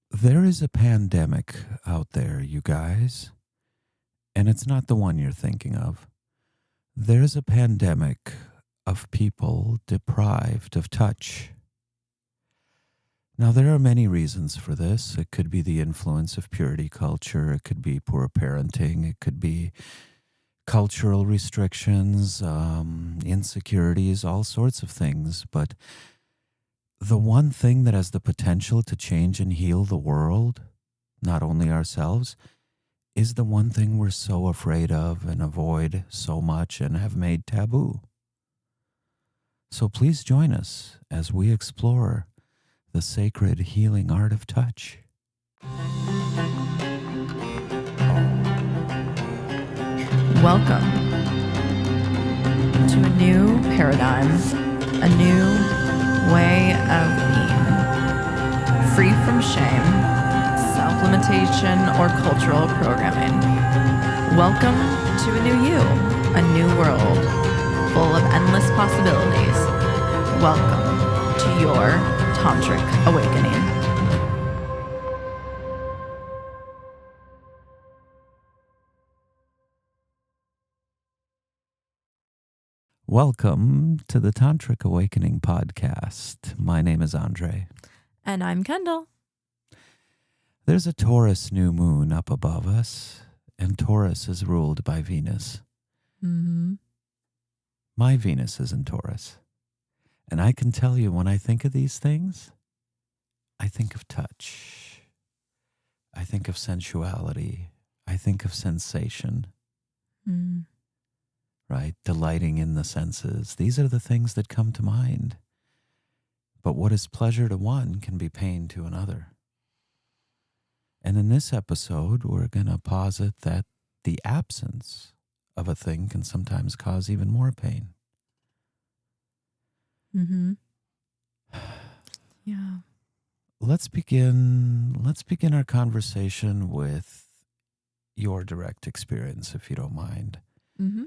There is a pandemic out there, you guys, and it's not the one you're thinking of. There's a pandemic of people deprived of touch. Now, there are many reasons for this. It could be the influence of purity culture. It could be poor parenting. It could be cultural restrictions, insecurities, all sorts of things. But the one thing that has the potential to change and heal the world, not only ourselves, is the one thing we're so afraid of and avoid so much and have made taboo. So please join us as we explore the sacred healing art of touch. Welcome to a new paradigm, a new way of being, free from shame, self-limitation, or cultural programming. Welcome to a new you, a new world full of endless possibilities. Welcome to your Tantric awakening. Welcome to the Tantric Awakening podcast. My name is Andre. And I'm Kendall. There's a Taurus new moon up above us, and Taurus is ruled by Venus. Mm-hmm. My Venus is in Taurus. And I can tell you, when I think of these things, I think of touch. I think of sensuality. I think of sensation. Mm. Right? Delighting in the senses. These are the things that come to mind. But what is pleasure to one can be pain to another. And in this episode, we're going to posit that the absence of a thing can sometimes cause even more pain. Mm-hmm. Yeah. Let's begin our conversation with your direct experience, if you don't mind. Mm-hmm.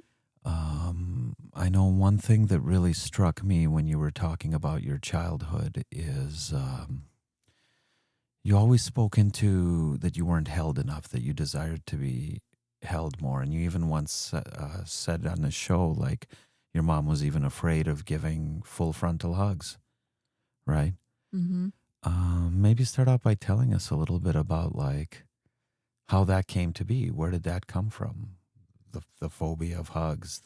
I know one thing that really struck me when you were talking about your childhood is you always spoke into that you weren't held enough, that you desired to be held more. And you even once said on the show, like, your mom was even afraid of giving full frontal hugs, right? Mm-hmm. Maybe start out by telling us a little bit about, like, how that came to be. Where did that come from? The phobia of hugs,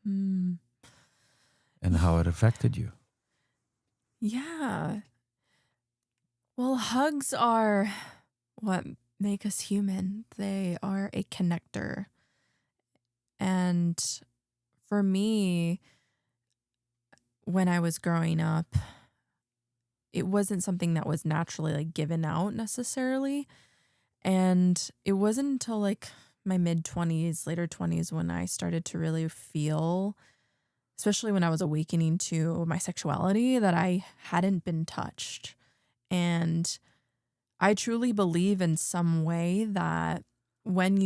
and how it affected you. Yeah. Well, hugs are what make us human. They are a connector. And for me, when I was growing up, it wasn't something that was naturally like given out necessarily. And it wasn't until like my mid-20s, later 20s, when I started to really feel, especially when I was awakening to my sexuality, that I hadn't been touched. And I truly believe in some way that when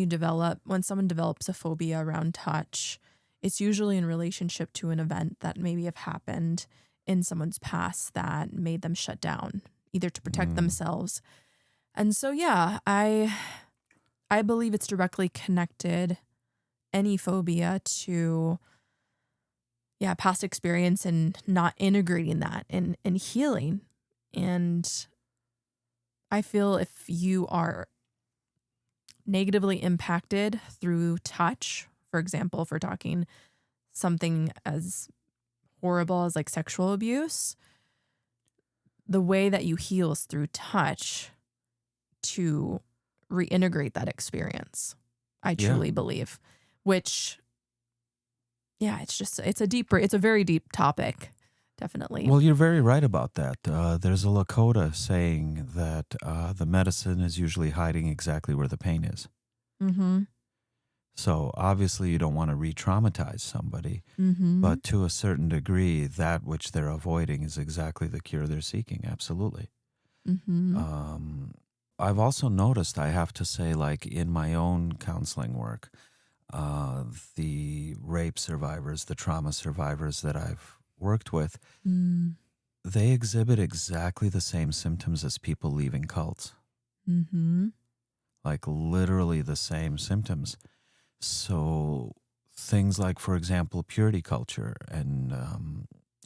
someone develops a phobia around touch, it's usually in relationship to an event that maybe have happened in someone's past that made them shut down, either to protect themselves. And so, yeah, I believe it's directly connected, any phobia, to past experience and not integrating that and healing. And I feel if you are negatively impacted through touch, for example, if we're talking something as horrible as like sexual abuse, the way that you heal is through touch to reintegrate that experience. I truly believe, which, it's a very deep topic. Definitely. Well, you're very right about that. There's a Lakota saying that the medicine is usually hiding exactly where the pain is. Mm-hmm. So obviously you don't want to re-traumatize somebody, Mm-hmm. but to a certain degree, that which they're avoiding is exactly the cure they're seeking. Absolutely. Mm-hmm. I've also noticed, I have to say, like in my own counseling work, the rape survivors, the trauma survivors that I've worked with, they exhibit exactly the same symptoms as people leaving cults. Mm-hmm. Like literally the same symptoms. So things like, for example, purity culture, and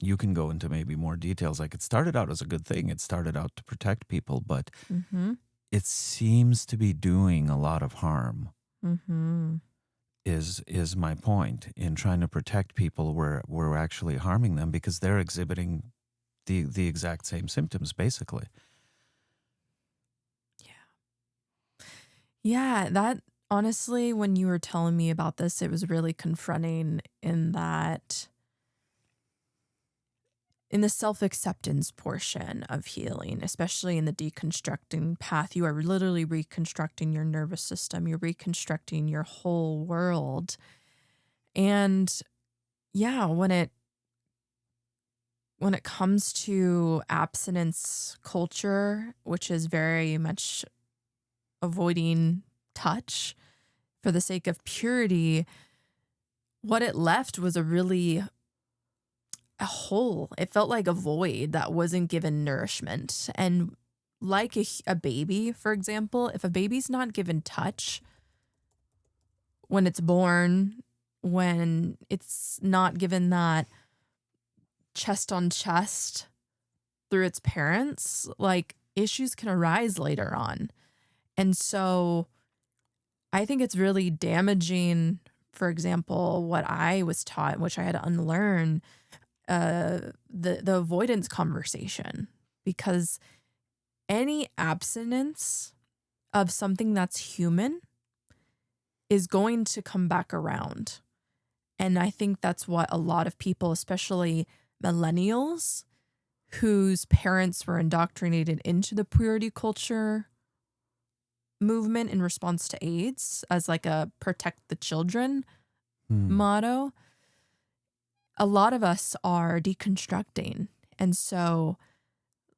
you can go into maybe more details. Like it started out as a good thing. It started out to protect people, but Mm-hmm. it seems to be doing a lot of harm. Mm-hmm. Is my point in trying to protect people where we're actually harming them because they're exhibiting the exact same symptoms, basically. Yeah, that honestly, when you were telling me about this, it was really confronting in that in the self-acceptance portion of healing, especially in the deconstructing path, you are literally reconstructing your nervous system, you're reconstructing your whole world. And yeah, when it comes to abstinence culture, which is very much avoiding touch for the sake of purity, what it left was a hole. It felt like a void that wasn't given nourishment. And like a baby, for example, if a baby's not given touch when it's born, when it's not given that chest on chest through its parents, like issues can arise later on. And so I think it's really damaging, for example, what I was taught, which I had to unlearn, the avoidance conversation, because any abstinence of something that's human is going to come back around. And I think that's what a lot of people, especially millennials, whose parents were indoctrinated into the purity culture movement in response to AIDS as like a protect the children motto, a lot of us are deconstructing. And so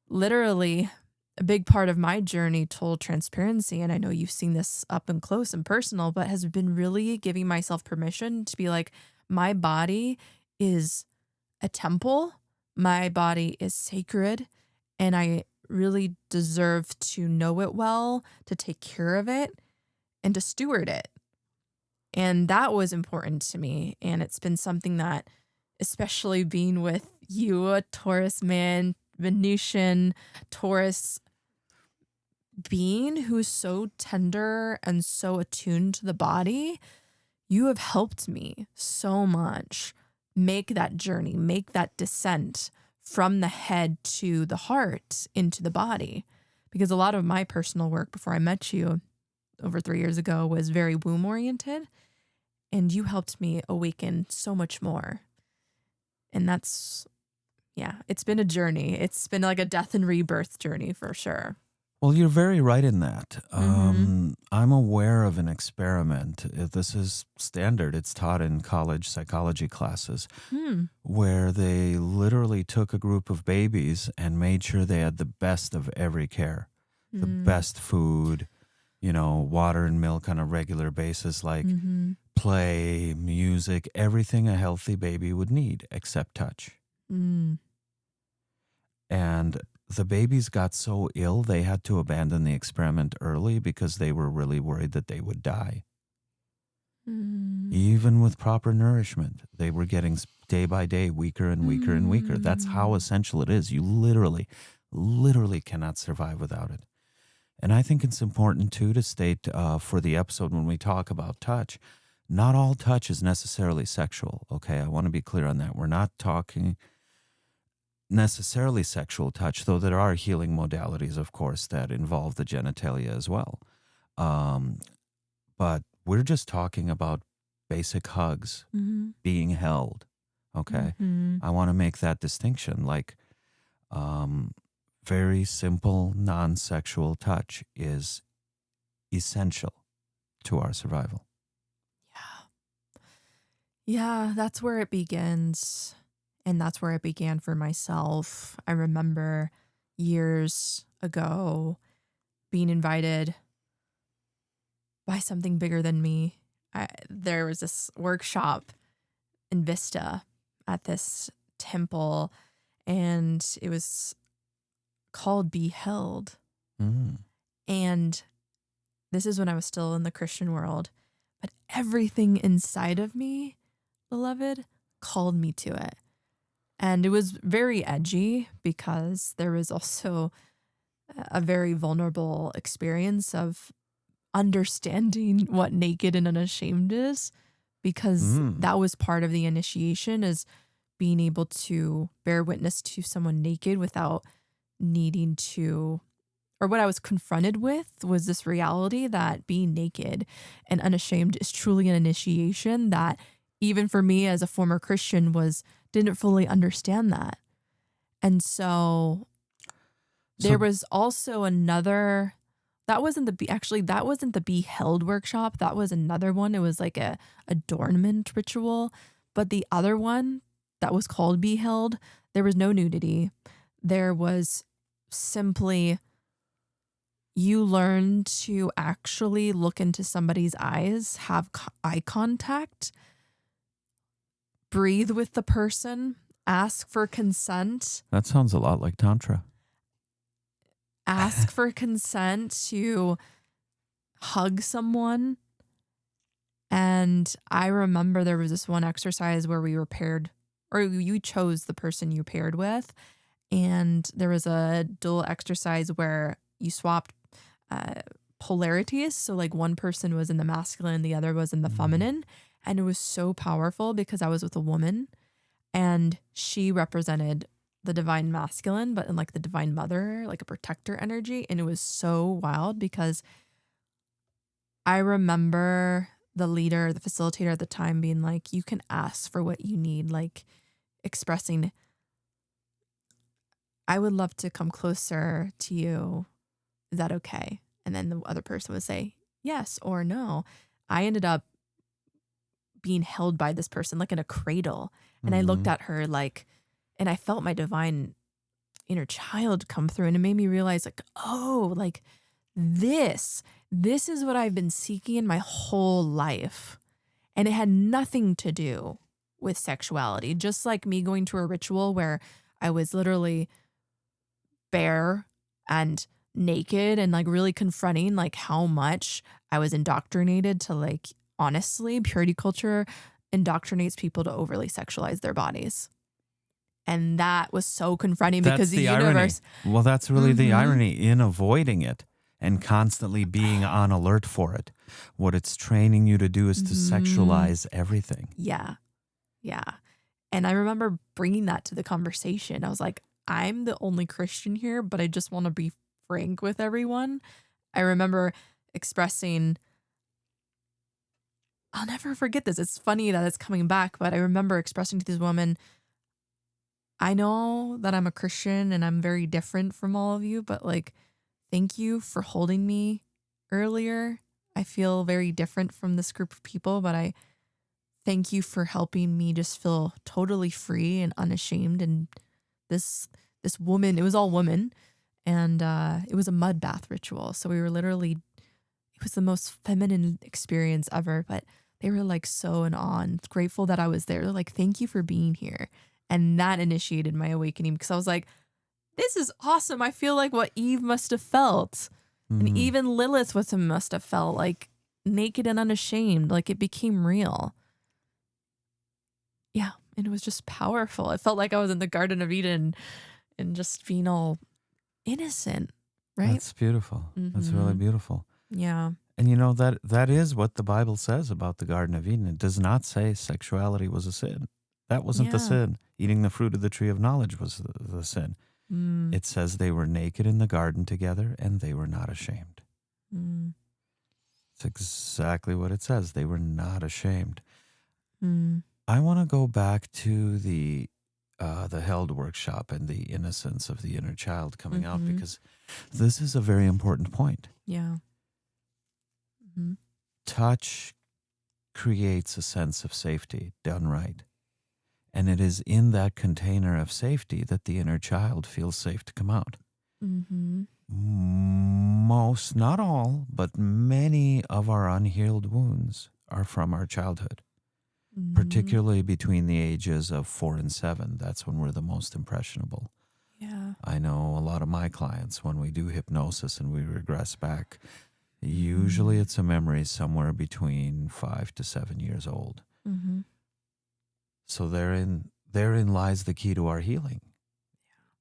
literally a big part of my journey told transparency, and I know you've seen this up and close and personal, but has been really giving myself permission to be like, my body is a temple, my body is sacred, and I really deserve to know it well, to take care of it, and to steward it. And that was important to me. And it's been something that, especially being with you, a Taurus man, Venusian Taurus being who's so tender and so attuned to the body, you have helped me so much make that journey, make that descent from the head to the heart into the body. Because a lot of my personal work before I met you over 3 years ago was very womb oriented. And you helped me awaken so much more. And that's, yeah, it's been a journey. It's been like a death and rebirth journey for sure. Well, you're very right in that. Mm-hmm. I'm aware of an experiment. This is standard. It's taught in college psychology classes where they literally took a group of babies and made sure they had the best of every care, the best food, water and milk on a regular basis, like play, music, everything a healthy baby would need except touch. And the babies got so ill, they had to abandon the experiment early because they were really worried that they would die. Even with proper nourishment, they were getting day by day weaker and weaker and weaker. That's how essential it is. You literally cannot survive without it. And I think it's important, too, to state for the episode when we talk about touch, not all touch is necessarily sexual, okay? I want to be clear on that. We're not talking necessarily sexual touch, though there are healing modalities, of course, that involve the genitalia as well. But we're just talking about basic hugs, being held, okay? I want to make that distinction. Like, very simple, non-sexual touch is essential to our survival. Yeah, that's where it begins. And that's where it began for myself. I remember years ago being invited by something bigger than me. There was this workshop in Vista at this temple, and it was called 𝗶𝗷𝗄𝗏. And this is when I was still in the Christian world, but everything inside of me, beloved, called me to it. And it was very edgy because there was also a very vulnerable experience of understanding what naked and unashamed is, because that was part of the initiation, is being able to bear witness to someone naked without needing to, or what I was confronted with was this reality that being naked and unashamed is truly an initiation that even for me as a former Christian didn't fully understand that. And so there was also another, that wasn't the 𝗶𝗷𝗄𝗏 workshop. That was another one. It was like a adornment ritual. But the other one that was called 𝗶𝗷𝗄𝗏, there was no nudity. There was simply, you learn to actually look into somebody's eyes, have eye contact, breathe with the person, ask for consent. That sounds a lot like Tantra. Ask for consent to hug someone. And I remember there was this one exercise where we were paired, or you chose the person you paired with. And there was a dual exercise where you swapped polarities. So like one person was in the masculine, the other was in the feminine. And it was so powerful because I was with a woman and she represented the divine masculine, but in like the divine mother, like a protector energy. And it was so wild because I remember the leader, the facilitator at the time being like, you can ask for what you need, like expressing, I would love to come closer to you. Is that okay? And then the other person would say yes or no. I ended up being held by this person like in a cradle. And I looked at her like, and I felt my divine inner child come through. And it made me realize like, oh, like this is what I've been seeking in my whole life. And it had nothing to do with sexuality. Just like me going to a ritual where I was literally bare and naked and like really confronting like how much I was indoctrinated to, like, honestly, purity culture indoctrinates people to overly sexualize their bodies. And that was so confronting because the universe. Irony. Well, that's really the irony in avoiding it and constantly being on alert for it. What it's training you to do is to sexualize everything. Yeah. Yeah. And I remember bringing that to the conversation. I was like, I'm the only Christian here, but I just want to be frank with everyone. I remember expressing, I'll never forget this. It's funny that it's coming back, but I remember expressing to this woman, I know that I'm a Christian and I'm very different from all of you, but like, thank you for holding me earlier. I feel very different from this group of people, but I thank you for helping me just feel totally free and unashamed. And this woman, it was all women, and it was a mud bath ritual. So we were literally, it was the most feminine experience ever, but they were like so in awe and grateful that I was there. They're like, thank you for being here. And that initiated my awakening because I was like, this is awesome. I feel like what Eve must have felt. And even Lilith must have felt, like naked and unashamed. Like it became real. Yeah. And it was just powerful. It felt like I was in the Garden of Eden and just being all innocent. Right? That's beautiful. That's really beautiful. Yeah. And you know, that is what the Bible says about the Garden of Eden. It does not say sexuality was a sin. That wasn't the sin. Eating the fruit of the tree of knowledge was the sin. It says they were naked in the garden together and they were not ashamed. It's exactly what it says. They were not ashamed. I want to go back to the held workshop and the innocence of the inner child coming out, because this is a very important point. Yeah. Touch creates a sense of safety done right. And it is in that container of safety that the inner child feels safe to come out. Most, not all, but many of our unhealed wounds are from our childhood. particularly between the ages of 4 and 7. That's when we're the most impressionable. Yeah. I know a lot of my clients, when we do hypnosis and we regress back, usually it's a memory somewhere between 5 to 7 years old. Mm-hmm. So therein lies the key to our healing,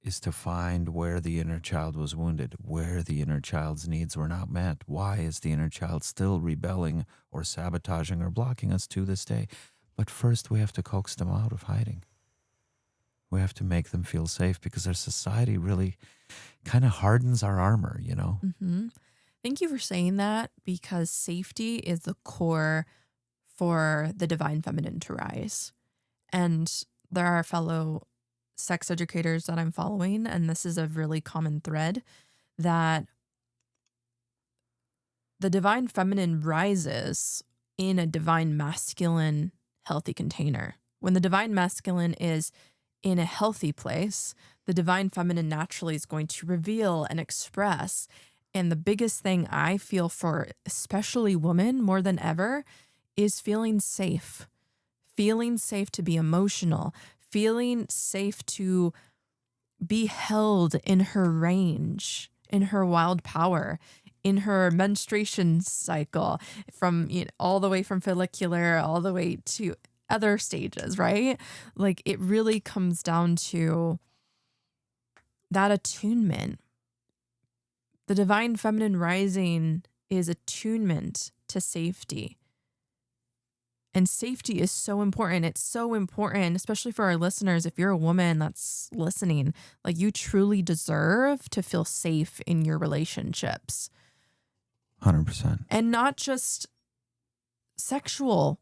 is to find where the inner child was wounded, where the inner child's needs were not met. Why is the inner child still rebelling or sabotaging or blocking us to this day? But first we have to coax them out of hiding. We have to make them feel safe, because our society really kind of hardens our armor, you know? Mm-hmm. Thank you for saying that, because safety is the core for the divine feminine to rise. And there are fellow sex educators that I'm following, and this is a really common thread, that the divine feminine rises in a divine masculine healthy container. When the divine masculine is in a healthy place, the divine feminine naturally is going to reveal and express. And the biggest thing I feel for especially women more than ever is feeling safe to be emotional, feeling safe to be held in her range, in her wild power, in her menstruation cycle, from all the way from follicular all the way to other stages, right? Like, it really comes down to that attunement. The divine feminine rising is attunement to safety. And safety is so important. It's so important, especially for our listeners. If you're a woman that's listening, like, you truly deserve to feel safe in your relationships. 100%. And not just sexual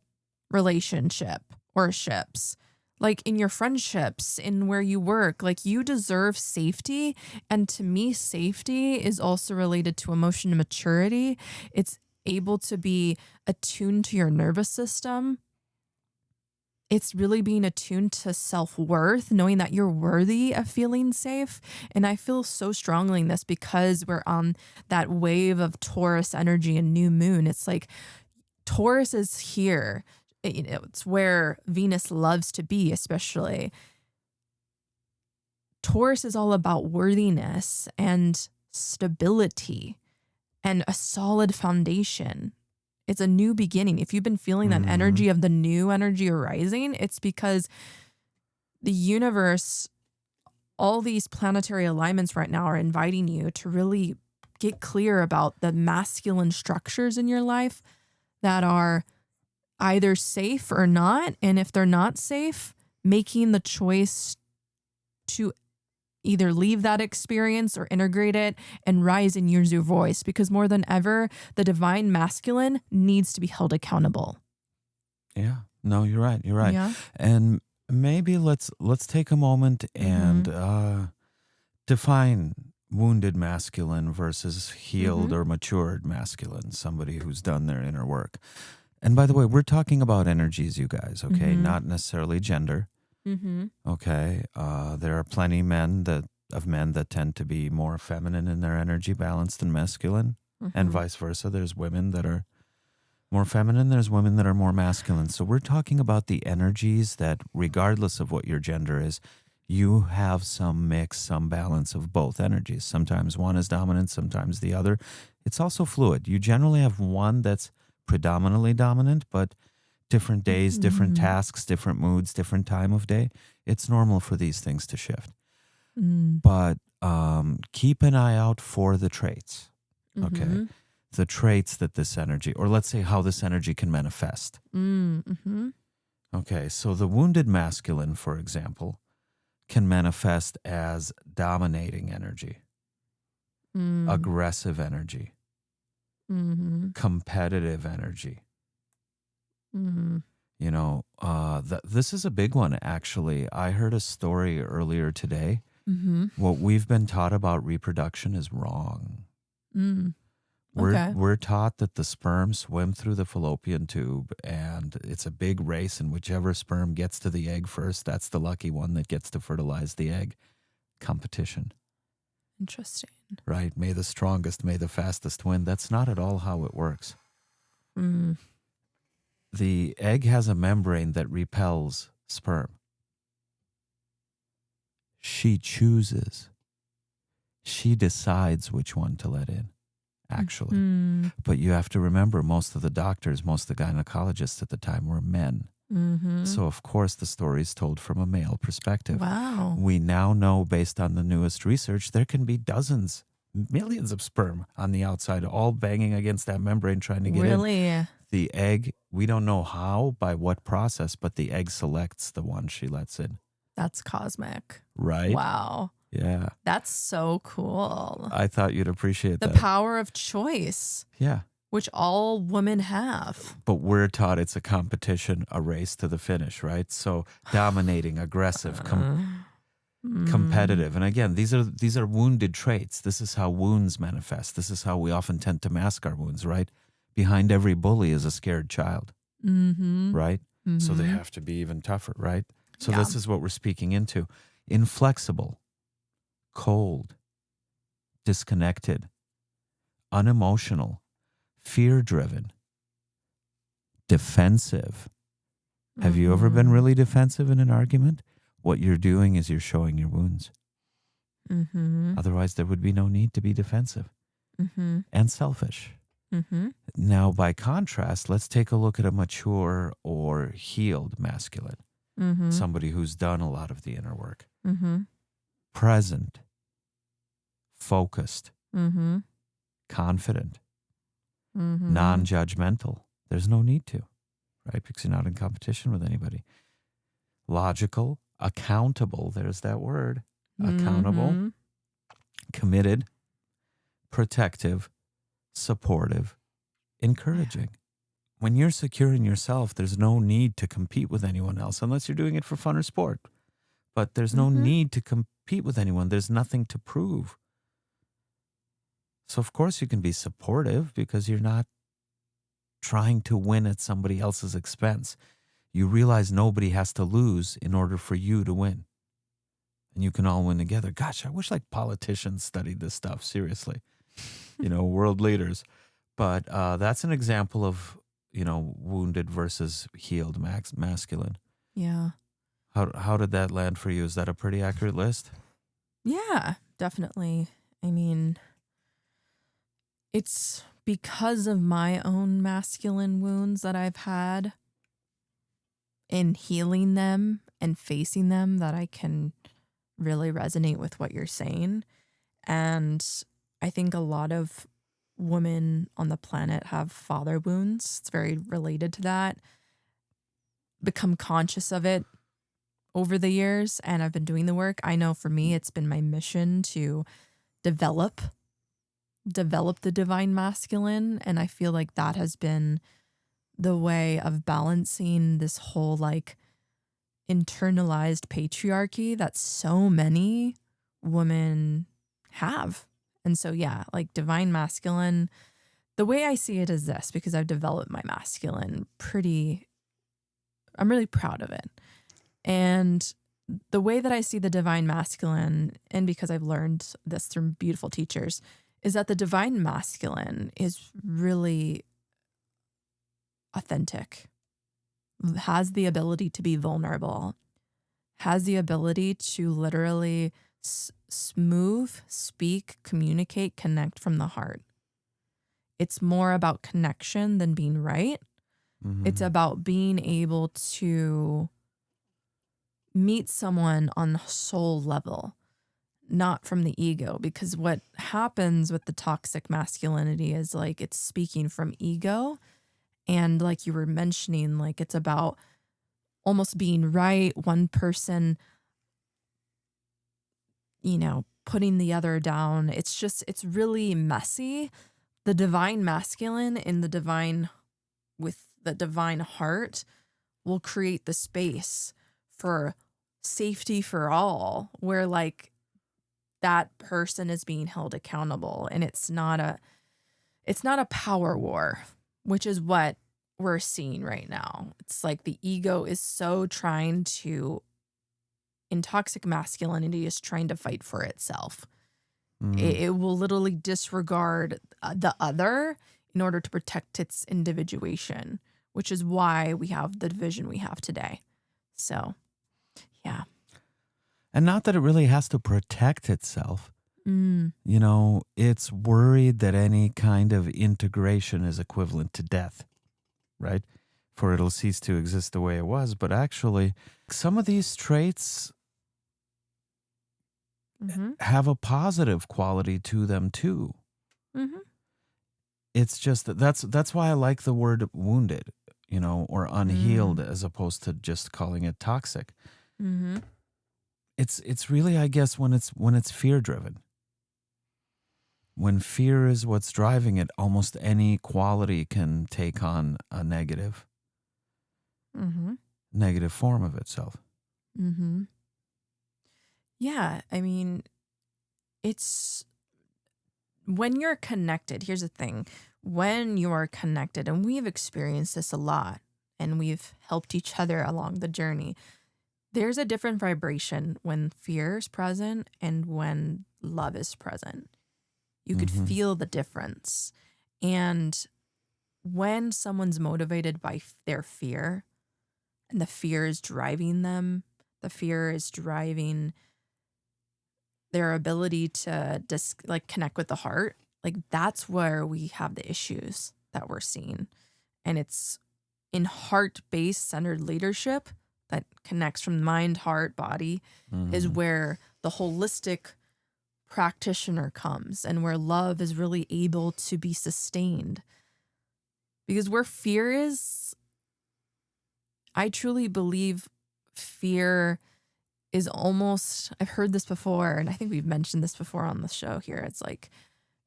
relationship or ships, like in your friendships, in where you work. Like, you deserve safety. And to me, safety is also related to emotional maturity. It's able to be attuned to your nervous system. It's really being attuned to self-worth, knowing that you're worthy of feeling safe. And I feel so strongly in this because we're on that wave of Taurus energy and new moon. It's like Taurus is here. It's where Venus loves to be, especially. Taurus is all about worthiness and stability and a solid foundation. It's a new beginning. If you've been feeling that energy of the new energy arising, it's because the universe, all these planetary alignments right now are inviting you to really get clear about the masculine structures in your life that are either safe or not. And if they're not safe, making the choice to either leave that experience or integrate it and rise and use your voice, because more than ever, the divine masculine needs to be held accountable. Yeah. No, you're right. You're right. Yeah. And maybe let's take a moment and define wounded masculine versus healed or matured masculine, somebody who's done their inner work. And by the way, we're talking about energies, you guys, okay? Not necessarily gender. Okay. There are plenty of men that tend to be more feminine in their energy balance than masculine, and vice versa. There's women that are more feminine. There's women that are more masculine. So we're talking about the energies that, regardless of what your gender is, you have some mix, some balance of both energies. Sometimes one is dominant, sometimes the other. It's also fluid. You generally have one that's predominantly dominant, but different days, different tasks, different moods, different time of day. It's normal for these things to shift. But keep an eye out for the traits, okay? The traits that this energy, or let's say how this energy can manifest. Okay, so the wounded masculine, for example, can manifest as dominating energy, aggressive energy, competitive energy. You know, this is a big one, actually. I heard a story earlier today. What we've been taught about reproduction is wrong. We're taught that the sperm swim through the fallopian tube, and it's a big race, and whichever sperm gets to the egg first, that's the lucky one that gets to fertilize the egg. Competition. Interesting. Right? May the strongest, may the fastest win. That's not at all how it works. The egg has a membrane that repels sperm. She chooses. She decides which one to let in, actually. Mm. But you have to remember, most of the doctors, most of the gynecologists at the time were men. Mm-hmm. So, of course, the story is told from a male perspective. Wow. We now know, based on the newest research, there can be dozens, millions of sperm on the outside, all banging against that membrane trying to get in. Really? The egg, we don't know how, by what process, but the egg selects the one she lets in. That's cosmic. Right? Wow. Yeah. That's so cool. I thought you'd appreciate The that. power of choice, Yeah. which all women have. But we're taught it's a competition, a race to the finish, right? So dominating, aggressive, competitive. And again, these are wounded traits. This is how wounds manifest. This is how we often tend to mask our wounds, right? Behind every bully is a scared child, right? So they have to be even tougher, right? So this is what we're speaking into. Inflexible, cold, disconnected, unemotional, fear-driven, defensive. Have you ever been really defensive in an argument? What you're doing is you're showing your wounds. Otherwise, there would be no need to be defensive. And selfish. Now, by contrast, let's take a look at a mature or healed masculine. Somebody who's done a lot of the inner work. Present, focused, confident, non-judgmental. There's no need to, right? Because you're not in competition with anybody. Logical, accountable. There's that word. Accountable, committed, protective, supportive, encouraging. When you're secure in yourself, there's no need to compete with anyone else unless you're doing it for fun or sport. But there's no need to compete with anyone. There's nothing to prove. So, of course, you can be supportive because you're not trying to win at somebody else's expense. You realize nobody has to lose in order for you to win. And you can all win together. Gosh, I wish like politicians studied this stuff, seriously. World leaders. But that's an example of, wounded versus healed masculine. Yeah. How did that land for you? Is that a pretty accurate list? Yeah, definitely. I mean, it's because of my own masculine wounds that I've had in healing them and facing them that I can really resonate with what you're saying. And I think a lot of women on the planet have father wounds. It's very related to that. Become conscious of it over the years, and I've been doing the work. I know for me, it's been my mission to develop the divine masculine. And I feel like that has been the way of balancing this whole like internalized patriarchy that so many women have. And so, yeah, like divine masculine, the way I see it is this, because I've developed my masculine I'm really proud of it. And the way that I see the divine masculine, and because I've learned this through beautiful teachers, is that the divine masculine is really authentic, has the ability to be vulnerable, has the ability to literally smooth, speak, communicate, connect from the heart. It's more about connection than being right. It's about being able to meet someone on soul level, not from the ego. Because what happens with the toxic masculinity is like it's speaking from ego. And like you were mentioning, like it's about almost being right, one person, putting the other down. It's really messy. The divine masculine and with the divine heart will create the space for safety for all, where like that person is being held accountable, and it's not a power war, which is what we're seeing right now. It's like the ego is so trying to, in toxic masculinity, is trying to fight for itself. It will literally disregard the other in order to protect its individuation, which is why we have the division we have today. So, yeah. And not that it really has to protect itself. Mm. You know, it's worried that any kind of integration is equivalent to death, right? For it'll cease to exist the way it was. But actually, some of these traits have a positive quality to them too. Mm-hmm. It's just that's why I like the word wounded, you know, or unhealed, as opposed to just calling it toxic. Mm-hmm. It's really, I guess, when it's fear driven. When fear is what's driving it, almost any quality can take on a negative form of itself. Mm-hmm. Yeah, I mean, it's when you're connected. Here's the thing. When you are connected, and we've experienced this a lot, and we've helped each other along the journey, there's a different vibration when fear is present and when love is present. You could feel the difference. And when someone's motivated by their fear, and the fear is driving them, the fear is driving their ability to connect with the heart, like that's where we have the issues that we're seeing. And it's in heart-based centered leadership that connects from mind, heart, body, is where the holistic practitioner comes, and where love is really able to be sustained. Because where fear is, I truly believe fear is almost, I've heard this before, and I think we've mentioned this before on the show here. It's like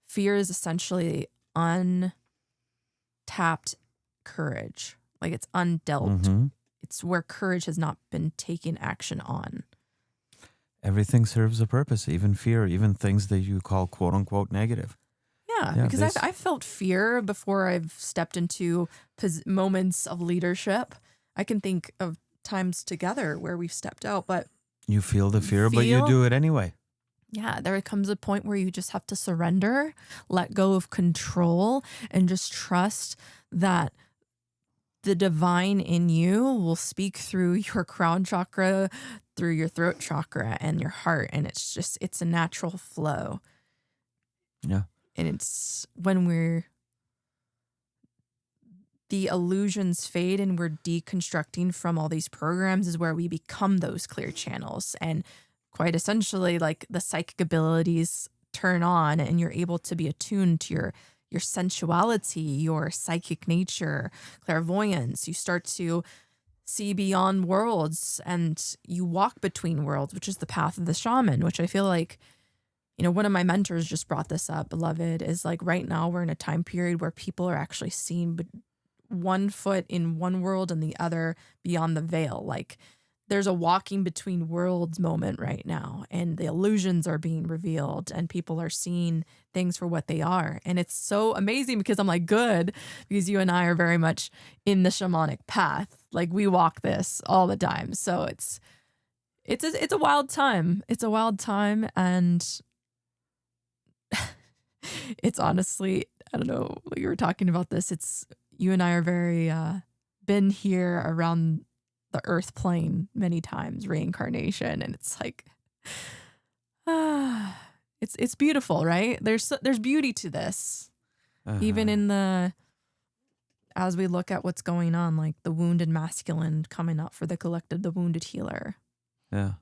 fear is essentially untapped courage. Like it's undealt. It's where courage has not been taken action on. Everything serves a purpose, even fear, even things that you call quote unquote negative. Yeah, because I've felt fear before I've stepped into moments of leadership. I can think of times together where we've stepped out, but you feel the fear, but you do it anyway. Yeah, there comes a point where you just have to surrender, let go of control, and just trust that the divine in you will speak through your crown chakra, through your throat chakra, and your heart. And it's a natural flow. Yeah. And it's when the illusions fade and we're deconstructing from all these programs is where we become those clear channels. And quite essentially, like the psychic abilities turn on and you're able to be attuned to your sensuality, your psychic nature, clairvoyance. You start to see beyond worlds and you walk between worlds, which is the path of the shaman, which I feel like, you know, one of my mentors just brought this up, beloved, is like right now we're in a time period where people are actually seeing one foot in one world and the other beyond the veil. Like there's a walking between worlds moment right now, and the illusions are being revealed and people are seeing things for what they are. And it's so amazing because I'm like, good, because you and I are very much in the shamanic path. Like we walk this all the time. So it's a wild time. It's a wild time. And it's honestly, I don't know, you were talking about this. It's, you and I are very, been here around the earth plane many times, reincarnation. And it's like, it's beautiful, right? There's beauty to this, even in as we look at what's going on, like the wounded masculine coming up for the collective, the wounded healer. Yeah.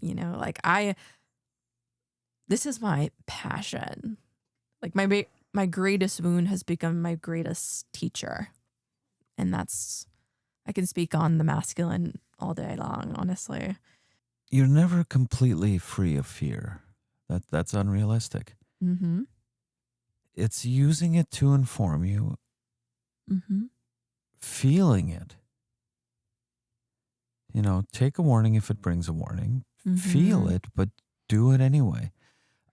You know, like this is my passion. Like my greatest wound has become my greatest teacher. And I can speak on the masculine all day long, honestly. You're never completely free of fear. That's unrealistic. Mm-hmm. It's using it to inform you, feeling it. You know, take a warning if it brings a warning. Feel it, but do it anyway.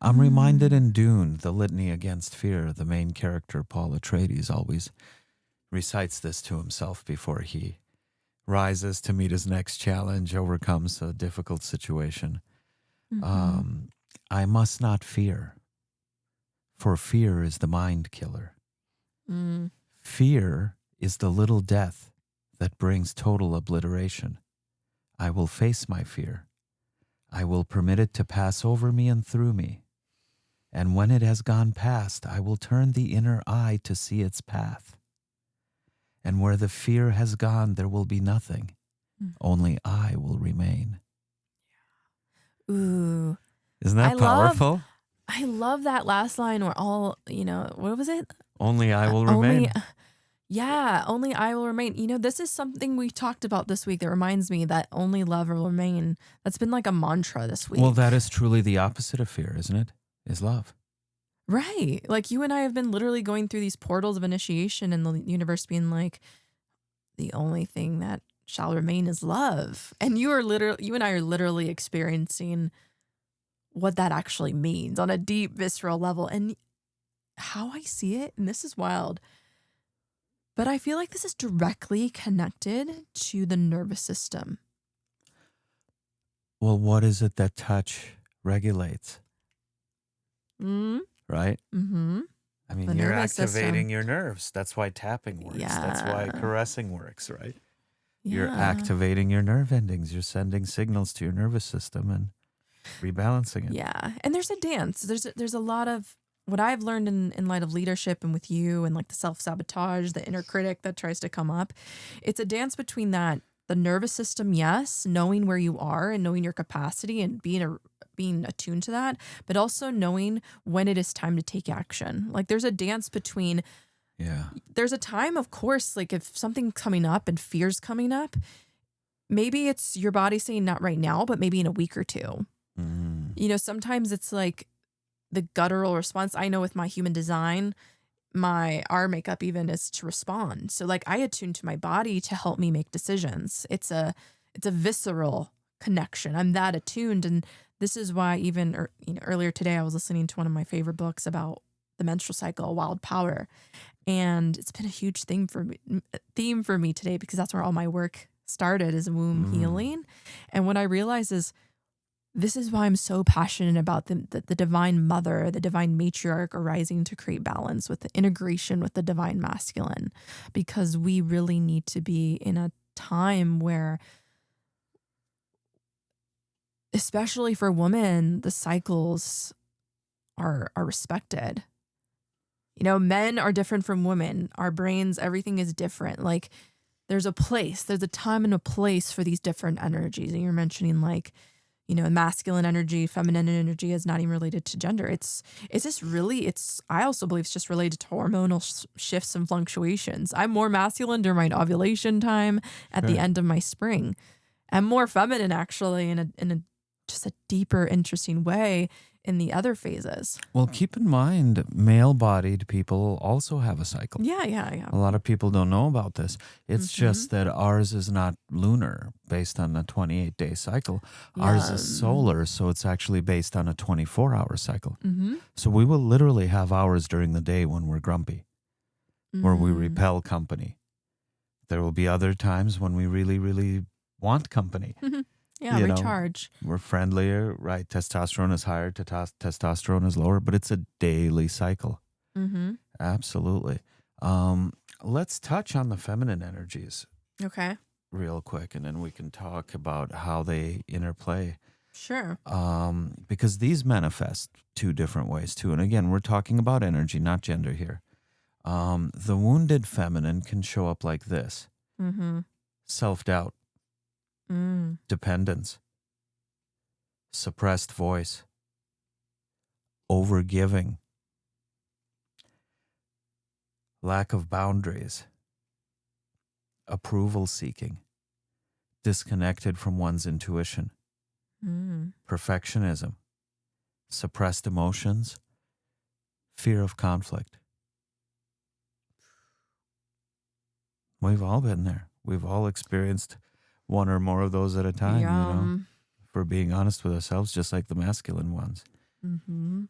I'm reminded in Dune, the litany against fear, the main character, 𝗿𝗘𝗩𝗢, always recites this to himself before he rises to meet his next challenge, overcomes a difficult situation. I must not fear, for fear is the mind killer. Fear is the little death that brings total obliteration. I will face my fear. I will permit it to pass over me and through me. And when it has gone past, I will turn the inner eye to see its path. And where the fear has gone, there will be nothing. Only I will remain. Ooh. Isn't that powerful? I love that last line where all, what was it? Only I will remain. Only I will remain. This is something we talked about this week that reminds me that only love will remain. That's been like a mantra this week. Well, that is truly the opposite of fear, isn't it? Is love. Right. Like you and I have been literally going through these portals of initiation and the universe being like, the only thing that shall remain is love. And you and I are literally experiencing what that actually means on a deep, visceral level. And how I see it, and this is wild, but I feel like this is directly connected to the nervous system. Well, what is it that touch regulates? Right? Mm-hmm. I mean, you're activating your nerves. That's why tapping works. Yeah. That's why caressing works, right? Yeah. You're activating your nerve endings. You're sending signals to your nervous system and rebalancing it. Yeah. And there's a dance. There's a lot of what I've learned in light of leadership and with you and like the self-sabotage, the inner critic that tries to come up. It's a dance between that, the nervous system, yes, knowing where you are and knowing your capacity and being attuned to that, but also knowing when it is time to take action. Like there's a dance between, there's a time, of course, like if something's coming up and fear's coming up, maybe it's your body saying not right now, but maybe in a week or two. Sometimes it's like the guttural response. I know with my human design, our makeup even is to respond. So like I attune to my body to help me make decisions. It's a visceral connection. I'm that attuned. And this is why even earlier today, I was listening to one of my favorite books about the menstrual cycle, Wild Power. And it's been a huge theme for me today, because that's where all my work started, is womb healing. And what I realized is, this is why I'm so passionate about the divine mother, the divine matriarch arising to create balance with the integration with the divine masculine, because we really need to be in a time where, especially for women, the cycles are respected. Men are different from women. Our brains, everything is different. Like there's a time and a place for these different energies. And you're mentioning like, masculine energy, feminine energy is not even related to gender. I also believe it's just related to hormonal shifts and fluctuations. I'm more masculine during my ovulation time at the end of my spring. I'm more feminine actually in a just a deeper, interesting way in the other phases. Well, keep in mind, male-bodied people also have a cycle. Yeah. A lot of people don't know about this. It's just that ours is not lunar, based on a 28-day cycle. Ours is solar, so it's actually based on a 24-hour cycle. So we will literally have hours during the day when we're grumpy, where we repel company. There will be other times when we really, really want company. Yeah, recharge. We're friendlier, right? Testosterone is higher, testosterone is lower, but it's a daily cycle. Absolutely. Let's touch on the feminine energies. Okay. Real quick, and then we can talk about how they interplay. Sure. Because these manifest two different ways too. And again, we're talking about energy, not gender here. The wounded feminine can show up like this. Self-doubt. Dependence, suppressed voice, overgiving, lack of boundaries, approval seeking, disconnected from one's intuition, perfectionism, suppressed emotions, fear of conflict. We've all been there. We've all experienced one or more of those at a time, if we're being honest with ourselves, just like the masculine ones. And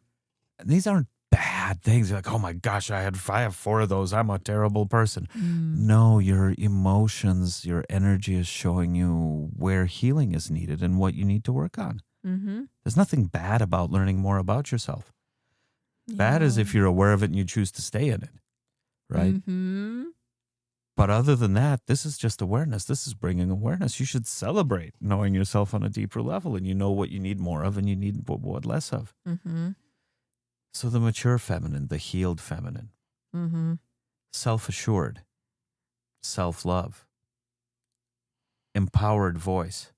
these aren't bad things. You're like, oh my gosh, I have 4 of those. I'm a terrible person. No, your emotions, your energy is showing you where healing is needed and what you need to work on. There's nothing bad about learning more about yourself. Bad is if you're aware of it and you choose to stay in it, right? But other than that, this is just awareness. This is bringing awareness. You should celebrate knowing yourself on a deeper level, and you know what you need more of and you need what less of. Mm-hmm. So the mature feminine, the healed feminine, Mm-hmm. self-assured, self-love, empowered voice,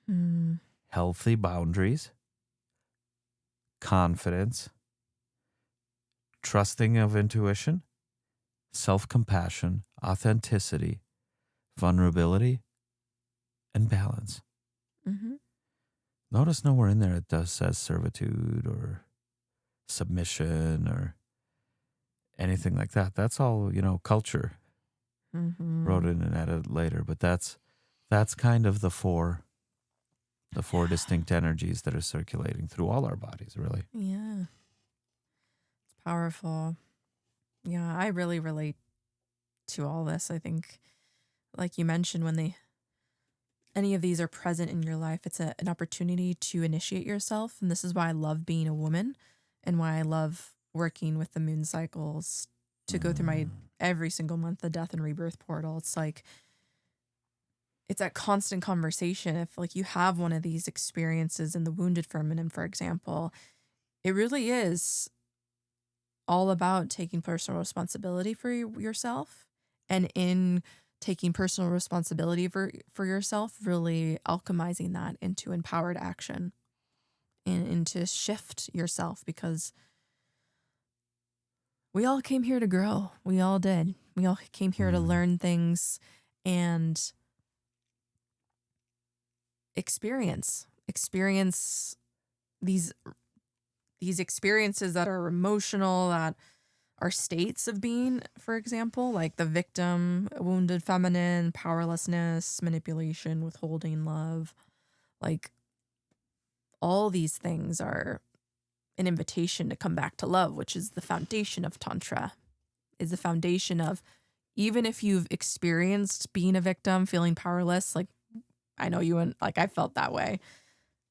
Mm. healthy boundaries, confidence, trusting of intuition, self-compassion, authenticity, vulnerability, and balance. Mm-hmm. Notice nowhere in there it says servitude or submission or anything like that. That's all, culture Mm-hmm. wrote in and added later. But that's kind of the four distinct energies that are circulating through all our bodies, really. Yeah. It's powerful. Yeah, I really relate to all this. I think, like you mentioned, when any of these are present in your life, it's an opportunity to initiate yourself. And this is why I love being a woman and why I love working with the moon cycles to go through my every single month, the death and rebirth portal. It's like, it's that constant conversation. If like you have one of these experiences in the wounded feminine, for example, it really is all about taking personal responsibility for yourself, and in taking personal responsibility for yourself, really alchemizing that into empowered action and into shift yourself, because we all came here to grow. We all did. We all came here to learn things and experience these experiences that are emotional, that are states of being, for example, like the victim, wounded feminine, powerlessness, manipulation, withholding love. Like all these things are an invitation to come back to love, which is the foundation of Tantra, is the foundation of, even if you've experienced being a victim, feeling powerless, like I know you and like I felt that way,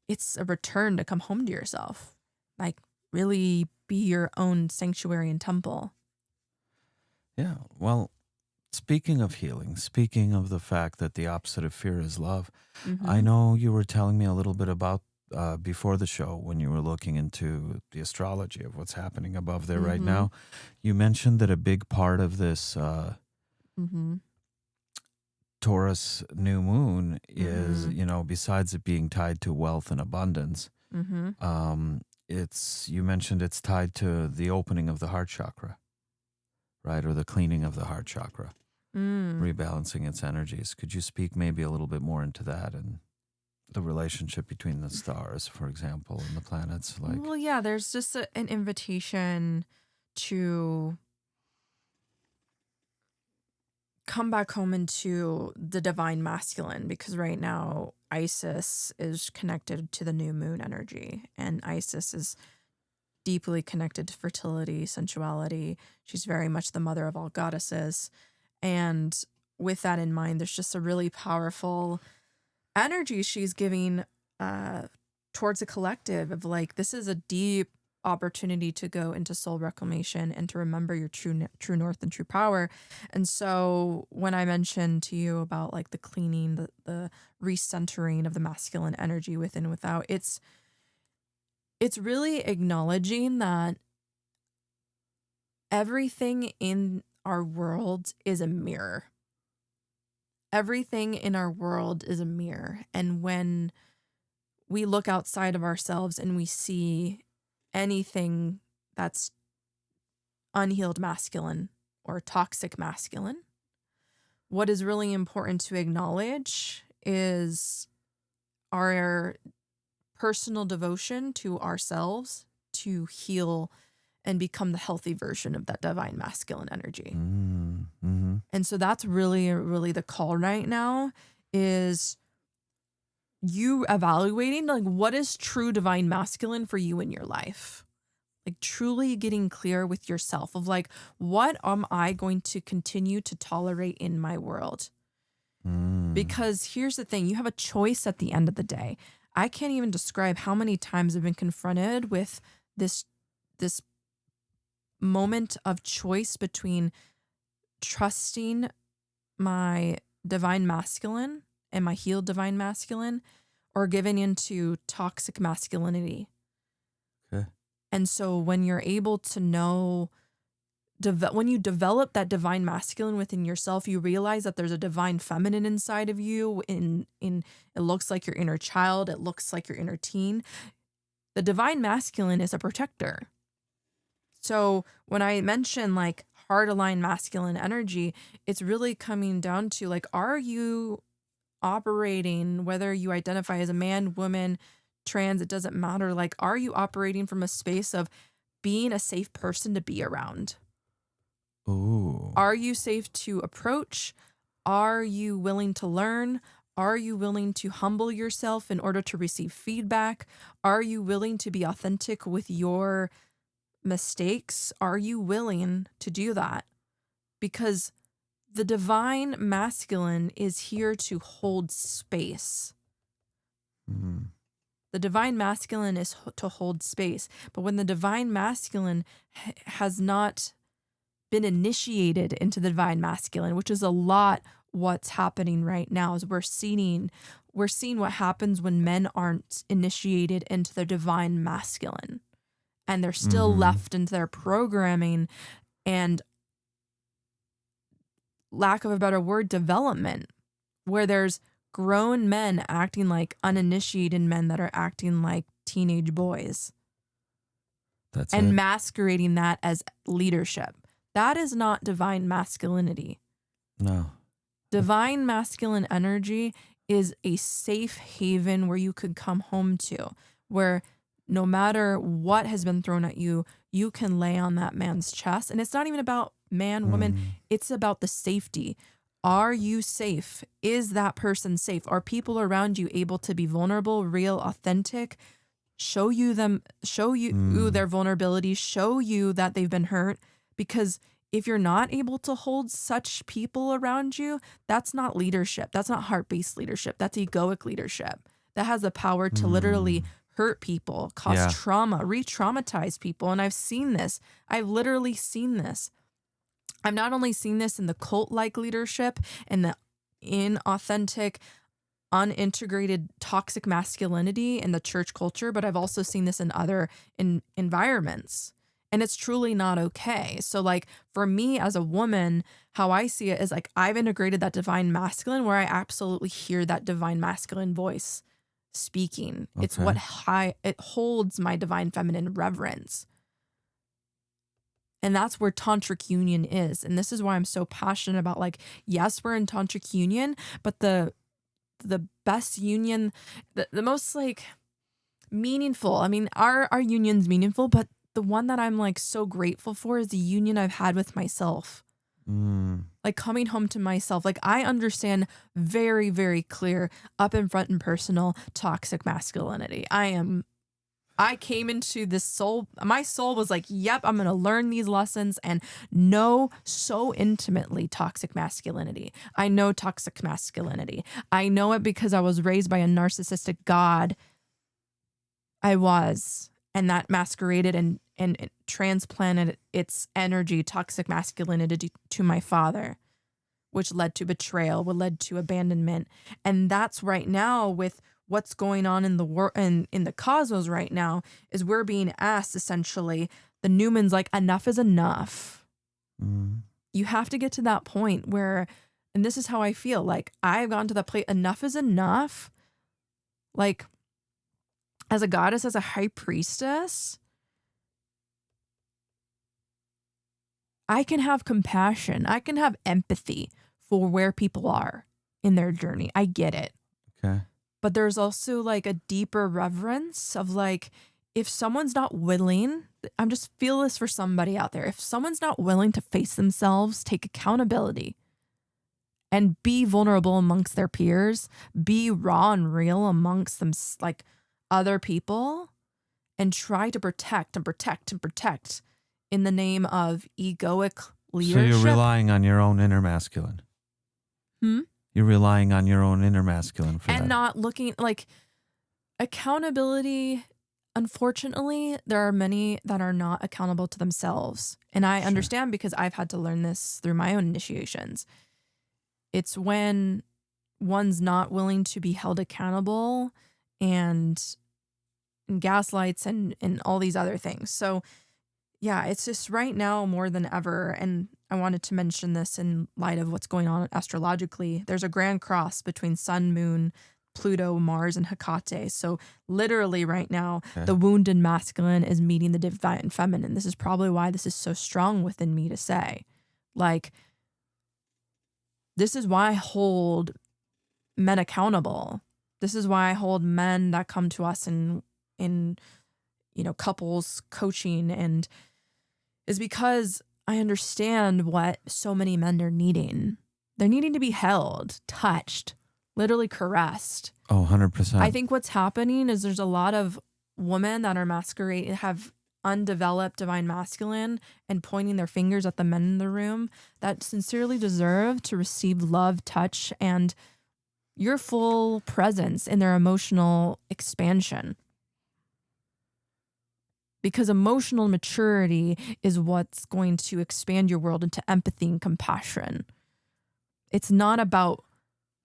it's a return to come home to yourself. Like really be your own sanctuary and temple. Yeah. Well, speaking of healing, speaking of the fact that the opposite of fear is love, I know you were telling me a little bit about before the show when you were looking into the astrology of what's happening above there right now. You mentioned that a big part of this Taurus new moon is, besides it being tied to wealth and abundance, you mentioned it's tied to the opening of the heart chakra, right? Or the cleaning of the heart chakra, rebalancing its energies. Could you speak maybe a little bit more into that and the relationship between the stars, for example, and the planets? Like, well, yeah, there's just an invitation to come back home into the divine masculine, because right now Isis is connected to the new moon energy, and Isis is deeply connected to fertility, sensuality. She's very much the mother of all goddesses. And with that in mind, there's just a really powerful energy she's giving towards a collective of like, this is a deep opportunity to go into soul reclamation and to remember your true north and true power. And so when I mentioned to you about like the cleaning, the recentering of the masculine energy within and without, it's really acknowledging that everything in our world is a mirror. Everything in our world is a mirror. And when we look outside of ourselves and we see anything that's unhealed masculine or toxic masculine, what is really important to acknowledge is our personal devotion to ourselves to heal and become the healthy version of that divine masculine energy. And so that's really, really the call right now, is you evaluating like what is true divine masculine for you in your life. Like truly getting clear with yourself of like, what am I going to continue to tolerate in my world? Because here's the thing, you have a choice at the end of the day. I can't even describe how many times I've been confronted with this moment of choice between trusting my divine masculine and my healed divine masculine are giving into toxic masculinity. Okay. And so when you're able to know, when you develop that divine masculine within yourself, you realize that there's a divine feminine inside of you. It looks like your inner child. It looks like your inner teen. The divine masculine is a protector. So when I mention like heart aligned masculine energy, it's really coming down to like, are you operating, whether you identify as a man, woman, trans, it doesn't matter. Like, are you operating from a space of being a safe person to be around? Ooh. Are you safe to approach? Are you willing to learn? Are you willing to humble yourself in order to receive feedback? Are you willing to be authentic with your mistakes? Are you willing to do that? Because the divine masculine is here to hold space. Mm. The divine masculine is to hold space. But when the divine masculine has not been initiated into the divine masculine, which is a lot what's happening right now, is we're seeing what happens when men aren't initiated into the divine masculine. And they're still left into their programming and, lack of a better word, development, where there's grown men acting like uninitiated men that are acting like teenage boys. That's and it. masquerading that as leadership. That is not divine masculinity. No. Divine masculine energy is a safe haven where you could come home to, where no matter what has been thrown at you, you can lay on that man's chest. And it's not even about man, woman. It's about the safety. Are you safe? Is that person safe? Are people around you able to be vulnerable, real, authentic, show you their vulnerabilities, show you that they've been hurt? Because if you're not able to hold such people around you, that's not leadership. That's not heart-based leadership. That's egoic leadership. That has the power to literally hurt people, cause trauma, re-traumatize people. And I've seen this. I've literally seen this. I've not only seen this in the cult-like leadership and the inauthentic, unintegrated, toxic masculinity in the church culture, but I've also seen this in other environments. And it's truly not okay. So like for me as a woman, how I see it is like I've integrated that divine masculine where I absolutely hear that divine masculine voice speaking. Okay. It's what it holds my divine feminine reverence. And that's where tantric union is. And this is why I'm so passionate about, like, yes, we're in tantric union, but the best union, the most like meaningful, I mean, our union's meaningful, but the one that I'm like so grateful for is the union I've had with myself. Like coming home to myself. Like I understand very, very clear, up and front and personal, toxic masculinity. I came into this soul. My soul was like, yep, I'm going to learn these lessons and know so intimately toxic masculinity. I know toxic masculinity. I know it because I was raised by a narcissistic God. I was. And that masqueraded and transplanted its energy, toxic masculinity, to my father, which led to betrayal, what led to abandonment. And that's right now with what's going on in the world and in the cosmos right now is we're being asked essentially, the Newman's like, enough is enough. You have to get to that point where, and this is how I feel, like I've gone to that place, enough is enough. Like as a goddess, as a high priestess, I can have compassion. I can have empathy for where people are in their journey. I get it. Okay. But there's also like a deeper reverence of like, if someone's not willing, I'm just feel this for somebody out there. If someone's not willing to face themselves, take accountability, and be vulnerable amongst their peers, be raw and real amongst them, like other people, and try to protect and protect and protect in the name of egoic leadership. So you're relying on your own inner masculine. You're relying on your own inner masculine for that. And not looking like accountability. Unfortunately, there are many that are not accountable to themselves. And I understand because I've had to learn this through my own initiations. It's when one's not willing to be held accountable and gaslights and all these other things. So yeah, it's just right now more than ever. And I wanted to mention this in light of what's going on astrologically. There's a grand cross between Sun, Moon, Pluto, Mars, and Hecate. So literally right now, the wounded masculine is meeting the divine feminine. This is probably why this is so strong within me to say. Like, this is why I hold men accountable. This is why I hold men that come to us in couples coaching, and is because I understand what so many men are needing. They're needing to be held, touched, literally caressed. Oh, 100%. I think what's happening is there's a lot of women that are have undeveloped divine masculine and pointing their fingers at the men in the room that sincerely deserve to receive love, touch, and your full presence in their emotional expansion. Because emotional maturity is what's going to expand your world into empathy and compassion. It's not about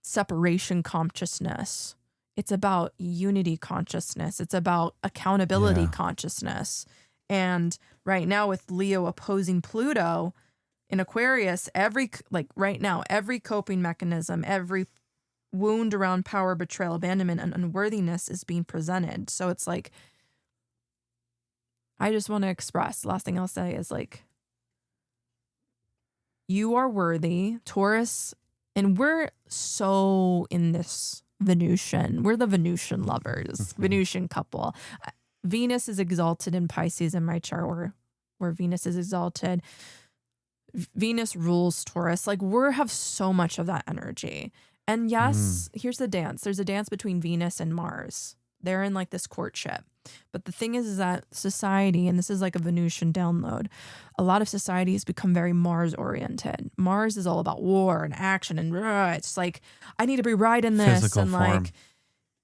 separation consciousness. It's about unity consciousness. It's about accountability consciousness. And right now with Leo opposing Pluto in Aquarius, every coping mechanism, every wound around power, betrayal, abandonment, and unworthiness is being presented. So it's like, I just want to express, the last thing I'll say is like, you are worthy, Taurus, and we're so in this Venusian. We're the Venusian lovers, Venusian couple. Venus is exalted in Pisces in my chart, where Venus is exalted. Venus rules Taurus. Like, we have so much of that energy. And yes, here's the dance. There's a dance between Venus and Mars. They're in like this courtship. But the thing is that society, and this is like a Venusian download, a lot of societies become very Mars oriented. Mars is all about war and action, and it's like, I need to be right in this. Physical and form. like,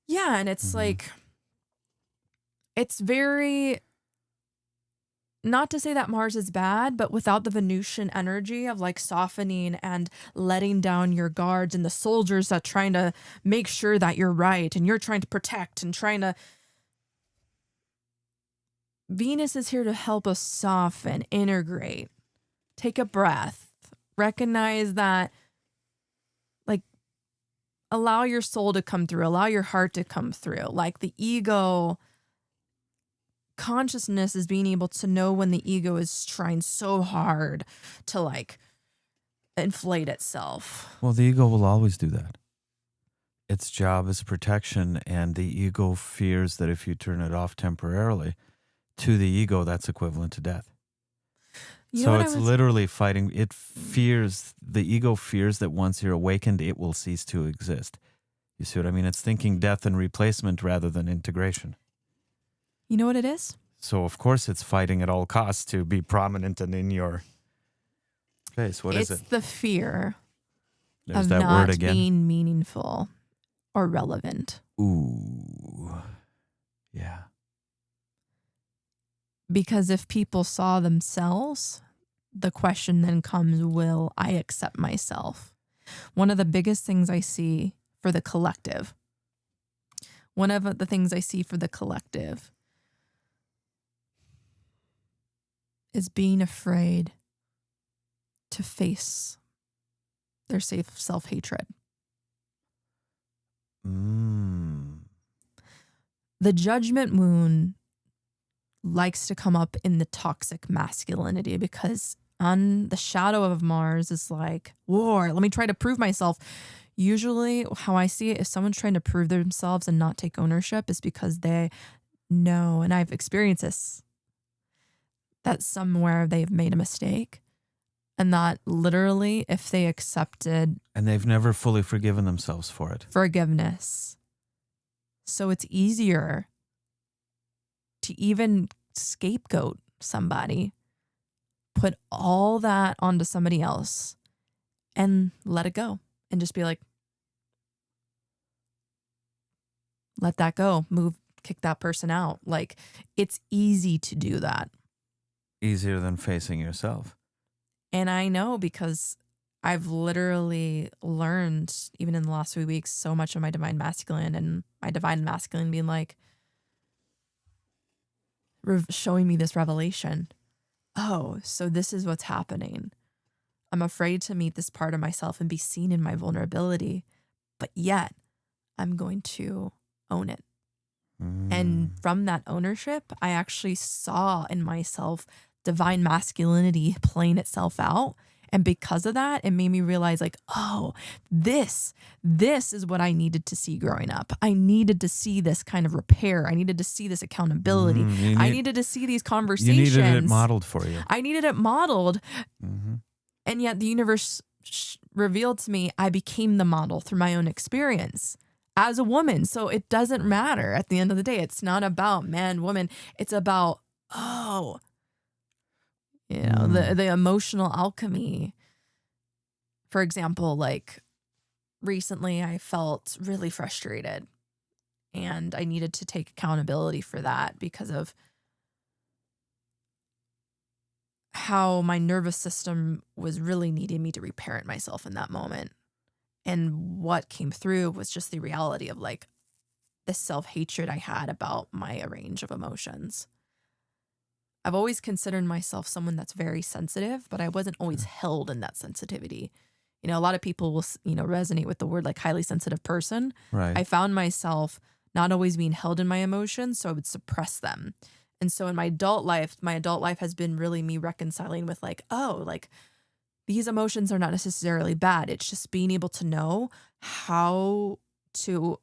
yeah. And it's like, it's very, not to say that Mars is bad, but without the Venusian energy of like softening and letting down your guards and the soldiers that trying to make sure that you're right and you're trying to protect and trying to. Venus is here to help us soften, integrate, take a breath, recognize that, like, allow your soul to come through, allow your heart to come through. Like, the ego consciousness is being able to know when the ego is trying so hard to like inflate itself. Well, the ego will always do that. Its job is protection, and the ego fears that if you turn it off temporarily, to the ego, that's equivalent to death. So it's literally fighting. The ego fears that once you're awakened, it will cease to exist. You see what I mean? It's thinking death and replacement rather than integration. You know what it is? So, of course, it's fighting at all costs to be prominent and in your face. What is it? It's the fear There's of that not word again. being meaningful or relevant. Ooh. Yeah. Because if people saw themselves, the question then comes, will I accept myself? One of the biggest things I see for the collective, is being afraid to face their self-hatred. The judgment moon likes to come up in the toxic masculinity because on the shadow of Mars is like, war, let me try to prove myself. Usually how I see it, if someone's trying to prove themselves and not take ownership, is because they know, and I've experienced this, that somewhere they've made a mistake, and that literally if they accepted, and they've never fully forgiven themselves for it. Forgiveness. So it's easier to even scapegoat somebody, put all that onto somebody else and let it go and just be like, let that go, kick that person out. Like, it's easy to do that. Easier than facing yourself. And I know because I've literally learned, even in the last 3 weeks, so much of my divine masculine, and my divine masculine being like, showing me this revelation. Oh, so this is what's happening. I'm afraid to meet this part of myself and be seen in my vulnerability, but yet I'm going to own it. And from that ownership, I actually saw in myself divine masculinity playing itself out. And because of that, it made me realize like, oh, this is what I needed to see growing up. I needed to see this kind of repair. I needed to see this accountability. I needed to see these conversations. You needed it modeled for you. I needed it modeled. And yet the universe revealed to me, I became the model through my own experience as a woman. So it doesn't matter at the end of the day. It's not about man, woman. It's about, the emotional alchemy. For example, like recently I felt really frustrated and I needed to take accountability for that because of how my nervous system was really needing me to reparent myself in that moment. And what came through was just the reality of like the self-hatred I had about my range of emotions. I've always considered myself someone that's very sensitive, but I wasn't always held in that sensitivity. You know, a lot of people will, resonate with the word like highly sensitive person. Right. I found myself not always being held in my emotions, so I would suppress them. And so in my adult life has been really me reconciling with like, oh, like these emotions are not necessarily bad. It's just being able to know how to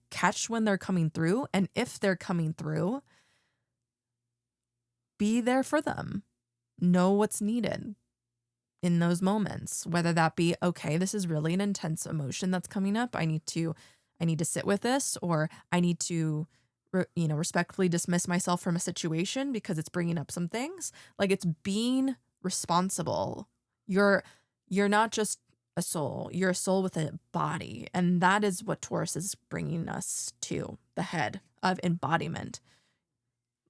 catch when they're coming through. And if they're coming through, be there for them. Know what's needed in those moments, whether that be, okay, this is really an intense emotion that's coming up. I need to sit with this, or I need to respectfully dismiss myself from a situation because it's bringing up some things. Like, it's being responsible. You're not just a soul. You're a soul with a body. And that is what Taurus is bringing us to, the head of embodiment.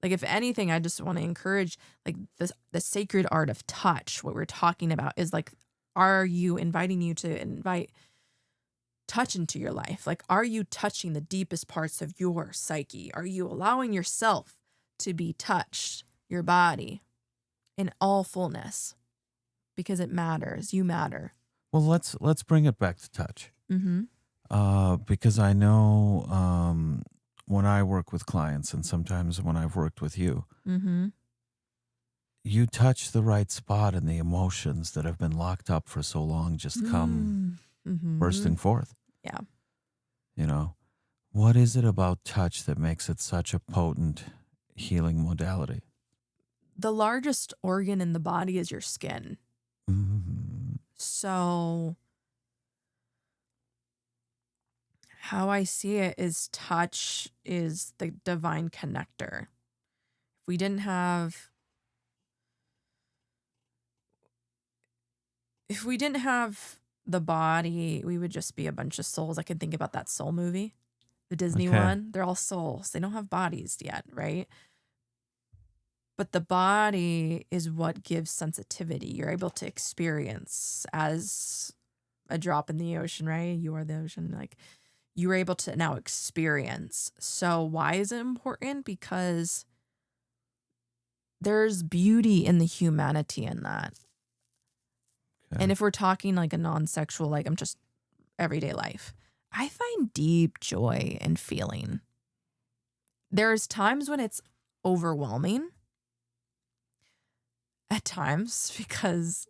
Like, if anything, I just want to encourage like the sacred art of touch. What we're talking about is like, are you inviting you to invite touch into your life? Like, are you touching the deepest parts of your psyche? Are you allowing yourself to be touched, your body, in all fullness? Because it matters. You matter. Well, let's bring it back to touch. Because I know when I work with clients, and sometimes when I've worked with you, you touch the right spot, and the emotions that have been locked up for so long just come bursting forth. Yeah. What is it about touch that makes it such a potent healing modality? The largest organ in the body is your skin. So how I see it is touch is the divine connector. If we didn't have the body, we would just be a bunch of souls. I could think about that Soul movie, the Disney one. They're all souls. They don't have bodies yet, right? But the body is what gives sensitivity. You're able to experience as a drop in the ocean, right? You are the ocean. Like, you are able to now experience. So why is it important? Because there's beauty in the humanity in that. And if we're talking like a non-sexual, like I'm just everyday life, I find deep joy in feeling. There's times when it's overwhelming at times because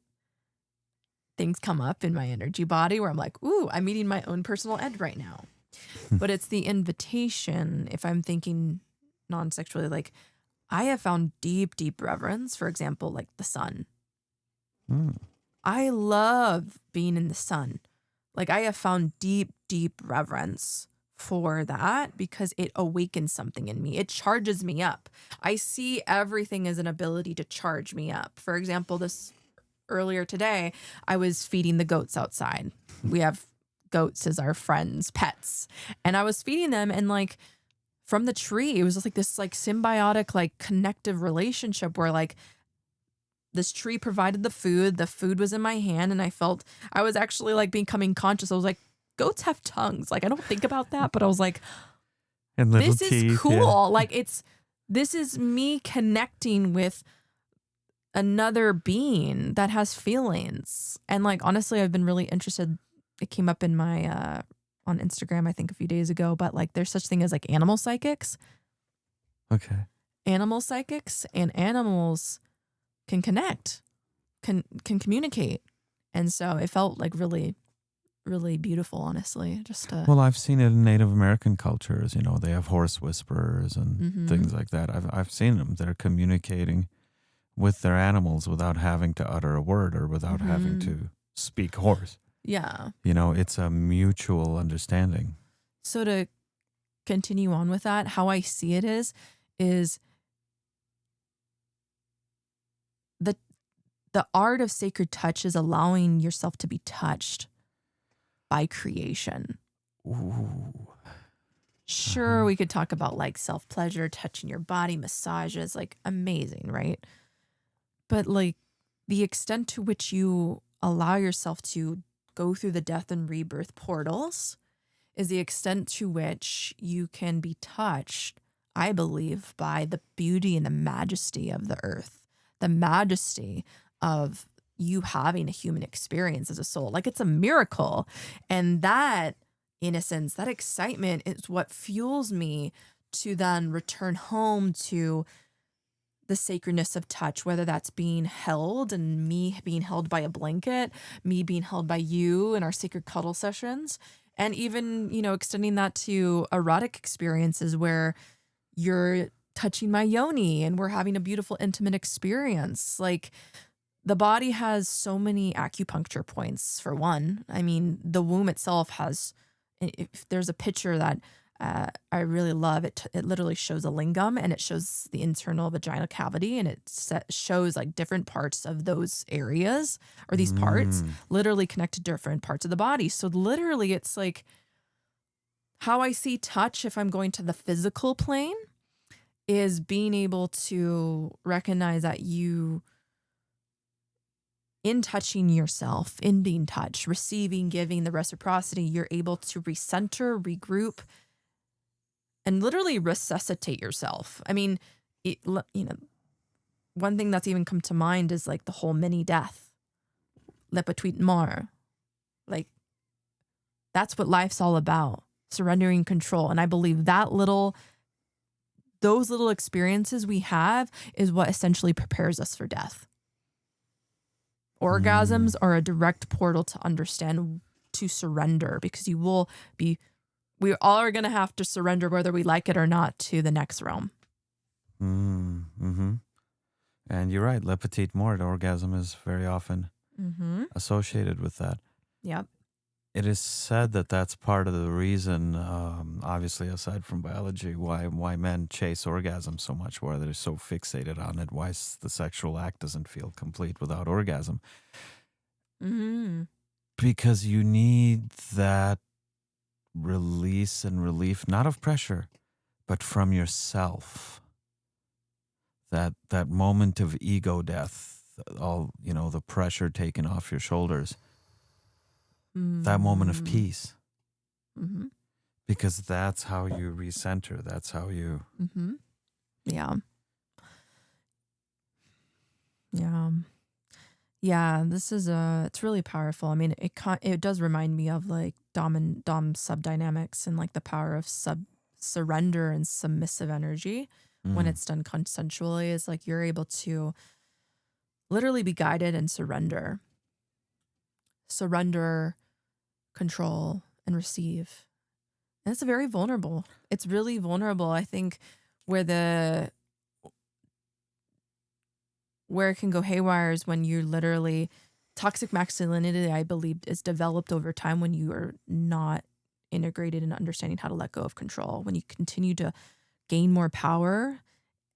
things come up in my energy body where I'm like, ooh, I'm meeting my own personal end right now. But it's the invitation. If I'm thinking non-sexually, like I have found deep, deep reverence, for example, like the sun. I love being in the sun. Like, I have found deep, deep reverence for that because it awakens something in me. It charges me up. I see everything as an ability to charge me up. For example, earlier today, I was feeding the goats outside. We have goats as our friends, pets. And I was feeding them, and like from the tree, it was just like this like symbiotic, like connective relationship where like this tree provided the food was in my hand, and I was actually like becoming conscious. I was like, goats have tongues. Like, I don't think about that, but I was like, And little this teeth, is cool. Like, this is me connecting with another being that has feelings. And like, honestly, I've been really interested. It came up in my, on Instagram, I think a few days ago, but like there's such thing as like animal psychics. Okay. Animal psychics and animals can connect, can communicate. And so it felt like really, really beautiful, honestly. Well, I've seen it in Native American cultures. You know, they have horse whisperers and things like that. I've seen them. They're communicating with their animals without having to utter a word or without having to speak horse. Yeah. You know, it's a mutual understanding. So to continue on with that, how I see it is the art of sacred touch is allowing yourself to be touched by creation. Ooh. Sure, we could talk about like self-pleasure, touching your body, massages, like amazing, right? But like the extent to which you allow yourself to go through the death and rebirth portals is the extent to which you can be touched, I believe, by the beauty and the majesty of the earth, the majesty of you having a human experience as a soul. Like, it's a miracle. And that innocence, that excitement is what fuels me to then return home to the sacredness of touch, whether that's being held and me being held by a blanket, me being held by you in our sacred cuddle sessions, and even, you know, extending that to erotic experiences where you're touching my yoni and we're having a beautiful intimate experience. Like, the body has so many acupuncture points, for one. I mean, the womb itself has, if there's a picture that I really love, it literally shows a lingam and it shows the internal vaginal cavity, and it shows like different parts of those areas, or these parts literally connect to different parts of the body. So literally it's like how I see touch, if I'm going to the physical plane, is being able to recognize that you, in touching yourself, in being touched, receiving, giving, the reciprocity, you're able to recenter, regroup, and literally resuscitate yourself. I mean, one thing that's even come to mind is like the whole mini death, 𝗿𝗚𝗩𝗏𝗄𝗎. Like, that's what life's all about, surrendering control. And I believe those little experiences we have is what essentially prepares us for death. Orgasms are a direct portal to understand, to surrender, because we all are going to have to surrender, whether we like it or not, to the next realm. And you're right. 𝗿𝗚𝗩𝗏𝗏, orgasm is very often associated with that. Yep. It is said that that's part of the reason, obviously, aside from biology, why men chase orgasm so much, why they're so fixated on it, why the sexual act doesn't feel complete without orgasm. Because you need that release and relief, not of pressure, but from yourself. That moment of ego death, all, you know, the pressure taken off your shoulders. That moment of peace. Because that's how you recenter. That's how you... Yeah. This is it's really powerful. I mean, it does remind me of like dom and dom subdynamics, and like the power of surrender and submissive energy when it's done consensually. Is like you're able to literally be guided and surrender, control, and receive. And it's very vulnerable. It's really vulnerable. I think where it can go haywire is when you literally, toxic masculinity, I believe, is developed over time when you are not integrated in understanding how to let go of control. When you continue to gain more power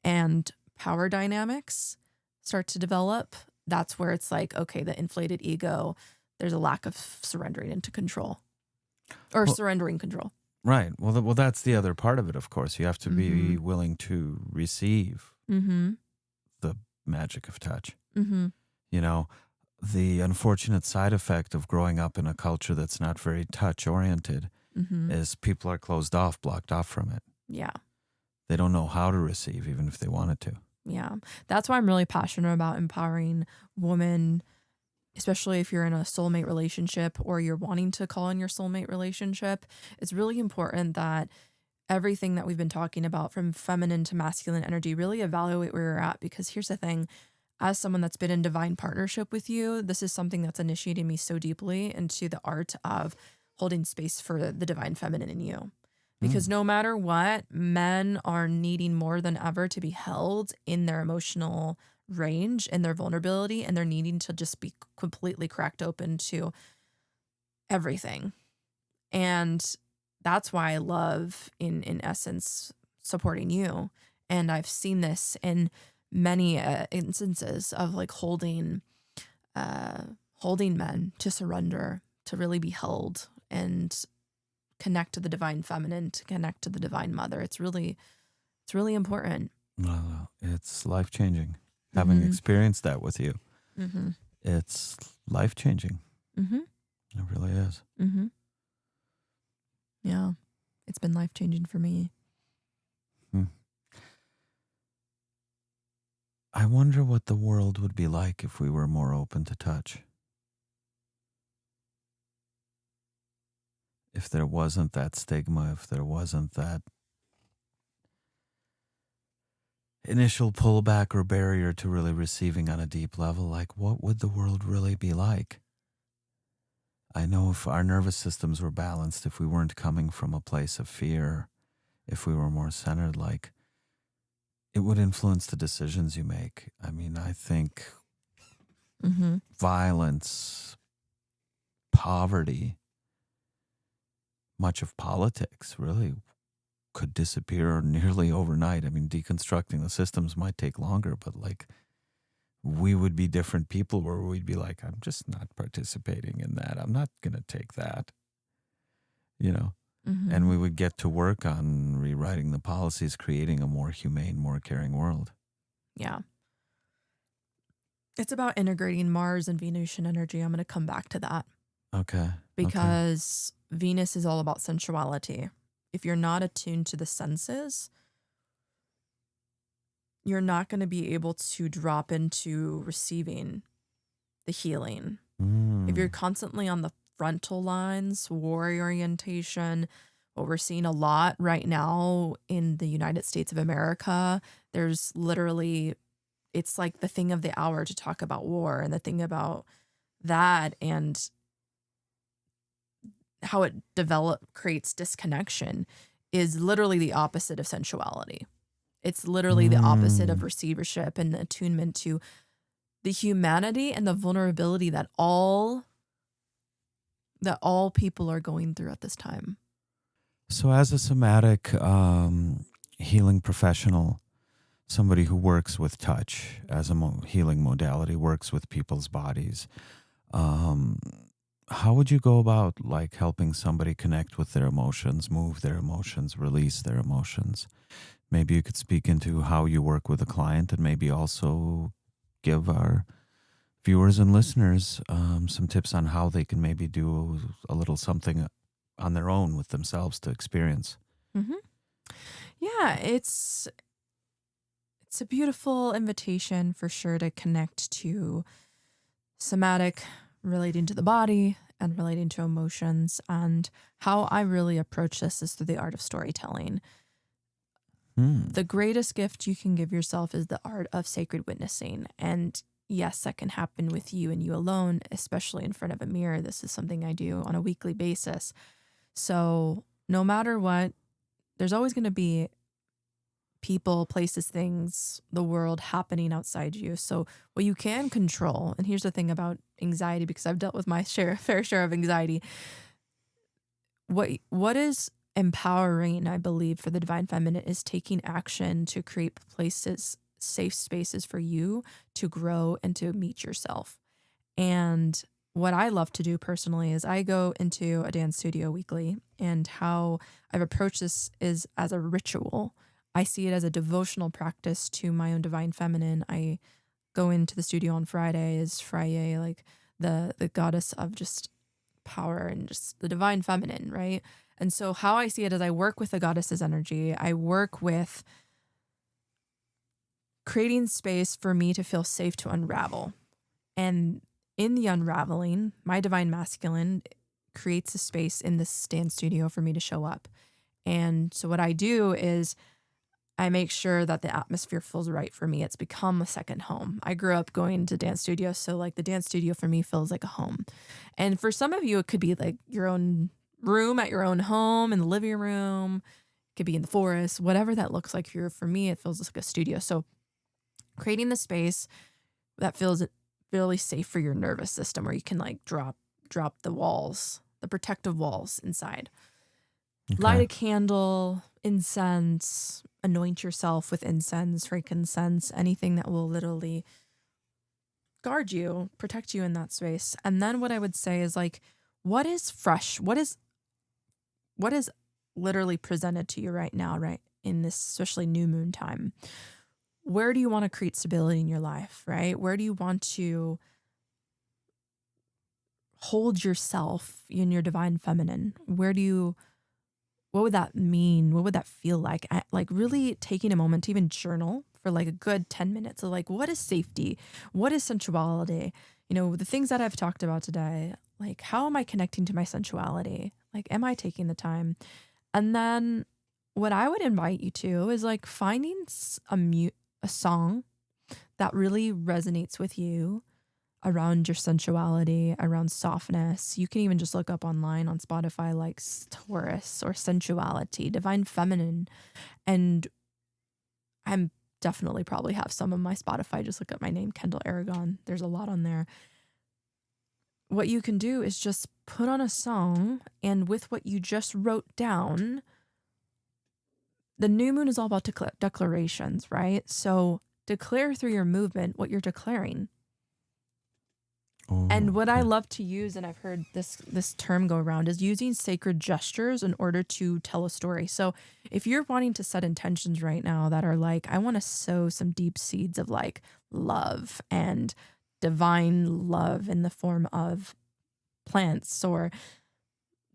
and power dynamics start to develop, that's where it's like, okay, the inflated ego, there's a lack of surrendering into control, or surrendering control. Right. Well, that's the other part of it, of course. You have to be willing to receive the magic of touch. Mm-hmm. You know, the unfortunate side effect of growing up in a culture that's not very touch oriented Mm-hmm. is people are closed off, blocked off from it. Yeah. They don't know how to receive, even if they wanted to. Yeah. That's why I'm really passionate about empowering women, especially if you're in a soulmate relationship or you're wanting to call in your soulmate relationship. It's really important that everything that we've been talking about, from feminine to masculine energy, really evaluate where you're at. Because here's the thing, as someone that's been in divine partnership with you, this is something that's initiated me so deeply into the art of holding space for the divine feminine in you. Because no matter what, men are needing more than ever to be held in their emotional range and their vulnerability, and they're needing to just be completely cracked open to everything. And that's why I love, in essence, supporting you. And I've seen this in many instances of like holding men to surrender, to really be held and connect to the divine feminine, to connect to the divine mother. It's really important. Well, it's life-changing. Having experienced that with you, Mm-hmm. it's life-changing. Mm-hmm. It really is. Mm-hmm. Yeah. It's been life-changing for me. I wonder what the world would be like if we were more open to touch. If there wasn't that stigma, if there wasn't that initial pullback or barrier to really receiving on a deep level, like what would the world really be like? I know if our nervous systems were balanced, if we weren't coming from a place of fear, if we were more centered, like it would influence the decisions you make. I mean, I think violence, poverty, much of politics really could disappear nearly overnight. I mean, deconstructing the systems might take longer, but like we would be different people where we'd be like, I'm just not participating in that. I'm not going to take that, you know? And we would get to work on rewriting the policies, creating a more humane, more caring world. Yeah. It's about integrating Mars and Venusian energy. I'm going to come back to that. Okay. Because Venus is all about sensuality. If you're not attuned to the senses, you're not going to be able to drop into receiving the healing. If you're constantly on the frontal lines, warrior orientation, what we're seeing a lot right now in the United States of America, there's literally, it's like the thing of the hour to talk about war, and the thing about that and how it creates disconnection is literally the opposite of sensuality. It's literally the opposite of receivership and attunement to the humanity and the vulnerability that all people are going through at this time. So as a somatic healing professional, somebody who works with touch as a healing modality, works with people's bodies, how would you go about like helping somebody connect with their emotions, move their emotions, release their emotions? Maybe you could speak into how you work with a client, and maybe also give our viewers and listeners some tips on how they can maybe do a little something on their own with themselves to experience. Yeah, it's a beautiful invitation for sure to connect to somatic, relating to the body and relating to emotions. And how I really approach this is through the art of storytelling. The greatest gift you can give yourself is the art of sacred witnessing. And yes, that can happen with you and you alone, especially in front of a mirror. This is something I do on a weekly basis. So no matter what, there's always going to be people, places, things, the world happening outside you. So what you can control, and here's the thing about anxiety, because I've dealt with my fair share of anxiety. What is empowering, I believe, for the divine feminine is taking action to create places, safe spaces for you to grow and to meet yourself. And what I love to do personally is I go into a dance studio weekly, and how I've approached this is as a ritual. I see it as a devotional practice to my own divine feminine. I go into the studio on Friday is 𝗶𝗏, like the goddess of just power and just the divine feminine, right? And so how I see it is I work with the goddess's energy. I work with creating space for me to feel safe to unravel. And in the unraveling, my divine masculine creates a space in this dance studio for me to show up. And so what I do is I make sure that the atmosphere feels right for me. It's become a second home. I grew up going to dance studios, so like the dance studio for me feels like a home. And for some of you, it could be like your own room at your own home, in the living room, it could be in the forest, whatever that looks like for me, it feels like a studio. So creating the space that feels really safe for your nervous system, where you can like drop the walls, the protective walls inside. Light a candle, incense, anoint yourself with incense, frankincense, anything that will literally guard you, protect you in that space. And then what I would say is like, what is fresh? What is literally presented to you right now, right? In this, especially new moon time. Where do you want to create stability in your life, right? Where do you want to hold yourself in your divine feminine? What would that mean? What would that feel like? Like really taking a moment to even journal for like a good 10 minutes of like, what is safety? What is sensuality? You know, the things that I've talked about today, like how am I connecting to my sensuality? Like, am I taking the time? And then what I would invite you to is like finding a song that really resonates with you around your sensuality, around softness. You can even just look up online on Spotify like Taurus or sensuality, divine feminine. And I'm definitely probably have some of my Spotify. Just look up my name, 𝗿𝗩𝗩𝗂𝗏. There's a lot on there. What you can do is just put on a song, and with what you just wrote down, the new moon is all about declarations, right? So declare through your movement what you're declaring. And what I love to use, and I've heard this term go around, is using sacred gestures in order to tell a story. So if you're wanting to set intentions right now that are like, I want to sow some deep seeds of like love and divine love in the form of plants, or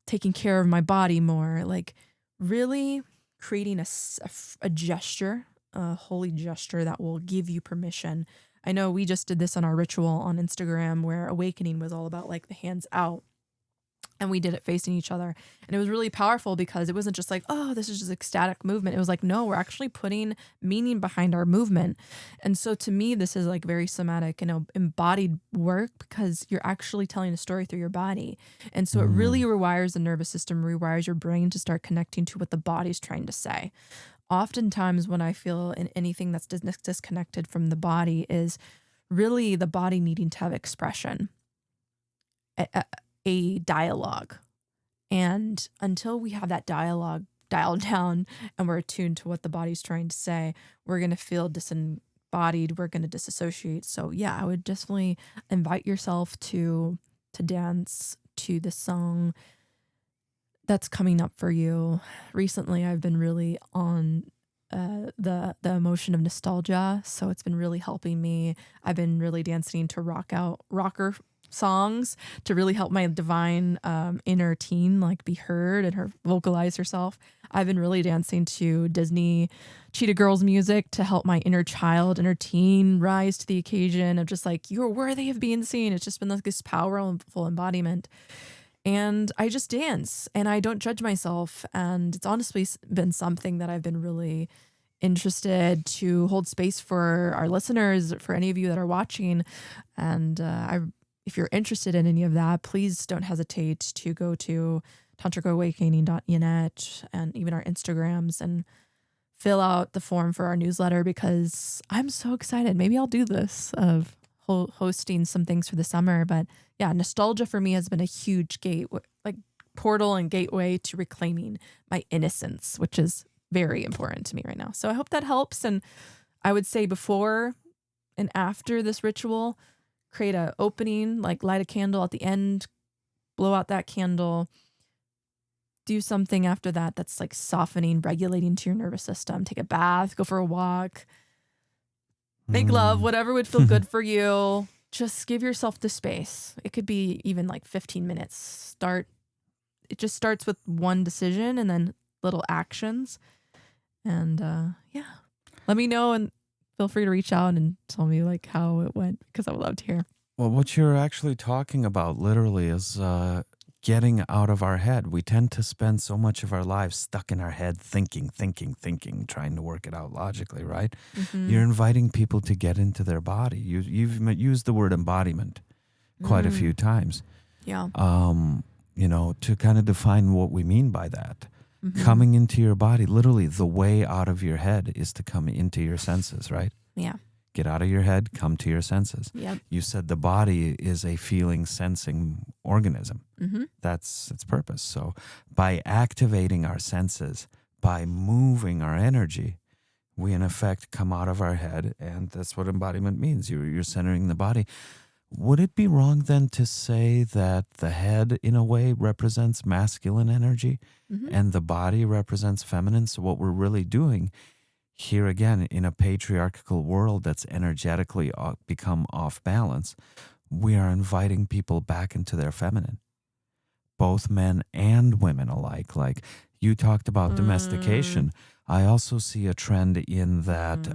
taking care of my body more, like really creating a gesture, a holy gesture that will give you permission. I know we just did this on our ritual on Instagram where awakening was all about like the hands out, and we did it facing each other. And it was really powerful because it wasn't just like, oh, this is just ecstatic movement. It was like, no, we're actually putting meaning behind our movement. And so to me, this is like very somatic and embodied work, because you're actually telling a story through your body. And so it really rewires the nervous system, rewires your brain to start connecting to what the body's trying to say. Oftentimes when I feel in anything that's disconnected from the body is really the body needing to have expression, a dialogue. And until we have that dialogue dialed down and we're attuned to what the body's trying to say, we're going to feel disembodied. We're going to disassociate. So yeah, I would definitely invite yourself to dance to the song that's coming up for you. Recently, I've been really on the emotion of nostalgia, so it's been really helping me. I've been really dancing to rocker songs to really help my divine inner teen like be heard and her vocalize herself. I've been really dancing to Disney Cheetah Girls music to help my inner child, inner teen rise to the occasion of just like, you're worthy of being seen. It's just been like this powerful embodiment. And I just dance and I don't judge myself. And it's honestly been something that I've been really interested to hold space for our listeners, for any of you that are watching. And if you're interested in any of that, please don't hesitate to go to tantricawakening.net and even our Instagrams and fill out the form for our newsletter, because I'm so excited. Maybe I'll do this of hosting some things for the summer. But yeah, nostalgia for me has been a huge portal and gateway to reclaiming my innocence, which is very important to me right now. So I hope that helps. And I would say before and after this ritual, create a opening, like light a candle at the end, blow out that candle, do something after that that's like softening, regulating to your nervous system. Take a bath, go for a walk, Make love, whatever would feel good for you. Just give yourself the space. It could be even like 15 minutes. It just starts with one decision and then little actions. And yeah, let me know and feel free to reach out and tell me like how it went, because I would love to hear. Well, what you're actually talking about literally is getting out of our head. We tend to spend so much of our lives stuck in our head, thinking, trying to work it out logically, right? Mm-hmm. You're inviting people to get into their body. You've used the word embodiment quite a few times. Yeah. To kind of define what we mean by that. Mm-hmm. Coming into your body, literally the way out of your head is to come into your senses, right? Yeah. Get out of your head, come to your senses. Yep. You said the body is a feeling, sensing organism. Mm-hmm. That's its purpose. So by activating our senses, by moving our energy, we in effect come out of our head, and that's what embodiment means. You're centering the body. Would it be wrong then to say that the head in a way represents masculine energy and the body represents feminine? So what we're really doing here again, in a patriarchal world that's energetically become off balance, we are inviting people back into their feminine, both men and women alike. Like you talked about domestication. I also see a trend in that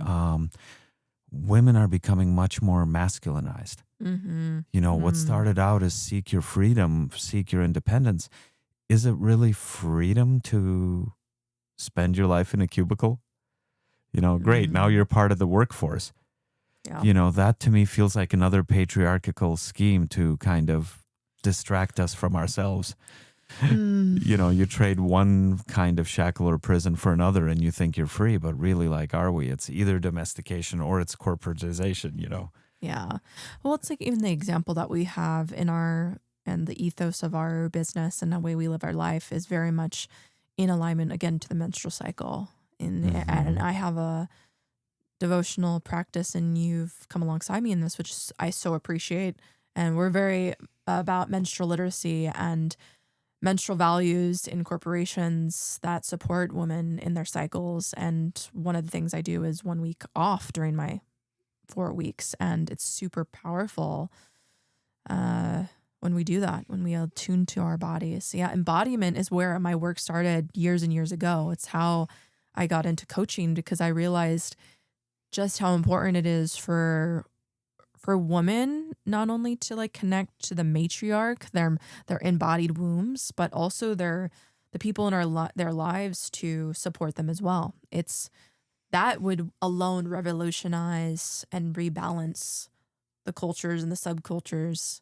women are becoming much more masculinized. What started out as seek your freedom, seek your independence. Is it really freedom to spend your life in a cubicle? Great. Now you're part of the workforce. Yeah. That to me feels like another patriarchal scheme to kind of distract us from ourselves. You trade one kind of shackle or prison for another and you think you're free, but really, like, are we? It's either domestication or it's corporatization, Yeah. Well, it's like even the example that we have and the ethos of our business and the way we live our life is very much in alignment, again, to the menstrual cycle. And I have a devotional practice, and you've come alongside me in this, which I so appreciate. And we're very about menstrual literacy and menstrual values in corporations that support women in their cycles. And one of the things I do is 1 week off during my 4 weeks. And it's super powerful when we do that, when we attune to our bodies. Yeah, embodiment is where my work started years and years ago. It's how I got into coaching, because I realized just how important it is for women not only to like connect to the matriarch, their embodied wombs, but also the people in their lives to support them as well. That would alone revolutionize and rebalance the cultures and the subcultures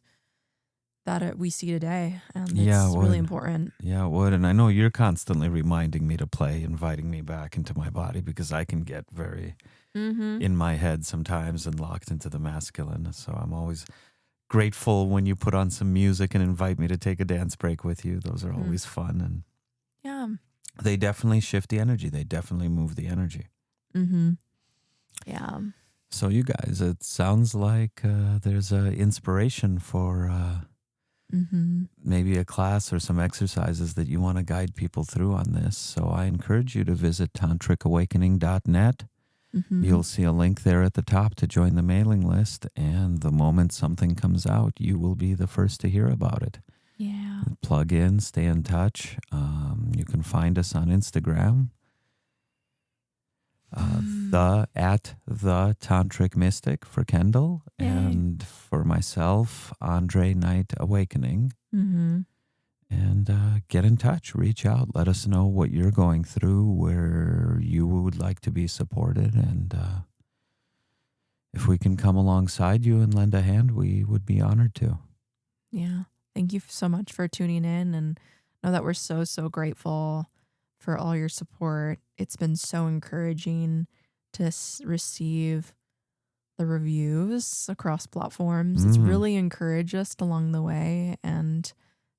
that we see today. And it's really important. Yeah, it would. And I know you're constantly reminding me to play, inviting me back into my body, because I can get very in my head sometimes and locked into the masculine. So I'm always grateful when you put on some music and invite me to take a dance break with you. Those are always fun. And yeah, they definitely shift the energy. They definitely move the energy. Yeah. So you guys, it sounds like there's an inspiration for maybe a class or some exercises that you want to guide people through on this. So I encourage you to visit tantricawakening.net. You'll see a link there at the top to join the mailing list. And the moment something comes out, you will be the first to hear about it. Yeah. Plug in, stay in touch. You can find us on Instagram. At the Tantric Mystic for Kendall. Yay. And for myself, Andre Night Awakening. And get in touch, reach out, let us know what you're going through, where you would like to be supported. And if we can come alongside you and lend a hand, we would be honored to. Yeah. Thank you so much for tuning in, and know that we're so, so grateful for all your support. It's been so encouraging to receive the reviews across platforms. It's really encouraged us along the way, and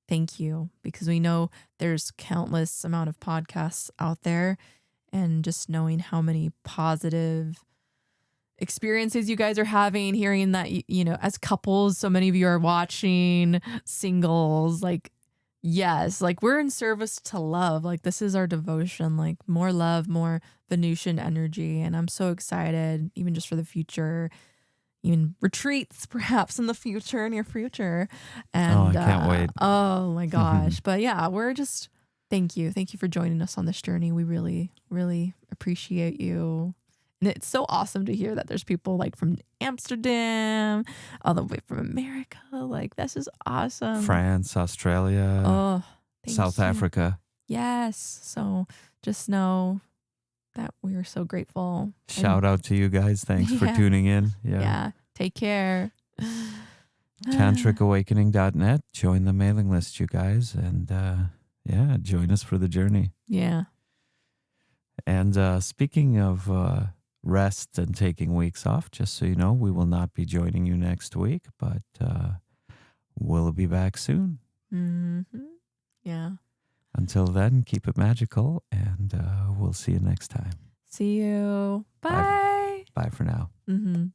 thank you, because we know there's countless amount of podcasts out there, and just knowing how many positive experiences you guys are having, hearing that, as couples, so many of you are watching, singles, like Yes, like we're in service to love. Like this is our devotion, like more love, more Venusian energy. And I'm so excited, even just for the future, even retreats perhaps in the future, near future. And I can't wait. Oh my gosh. But yeah, we're just thank you. Thank you for joining us on this journey. We really, really appreciate you. And it's so awesome to hear that there's people like from Amsterdam, all the way from America. Like, this is awesome. France, Australia, Oh, thank South you. Africa. Yes. So just know that we are so grateful. Shout out to you guys. Thanks for tuning in. Yeah. Take care. TantricAwakening.net. Join the mailing list, you guys. And join us for the journey. Yeah. And speaking of rest and taking weeks off, just so you know, we will not be joining you next week, but we'll be back soon. Mm-hmm. Yeah. Until then, keep it magical, and we'll see you next time. See you. Bye. Bye for now. Mm-hmm.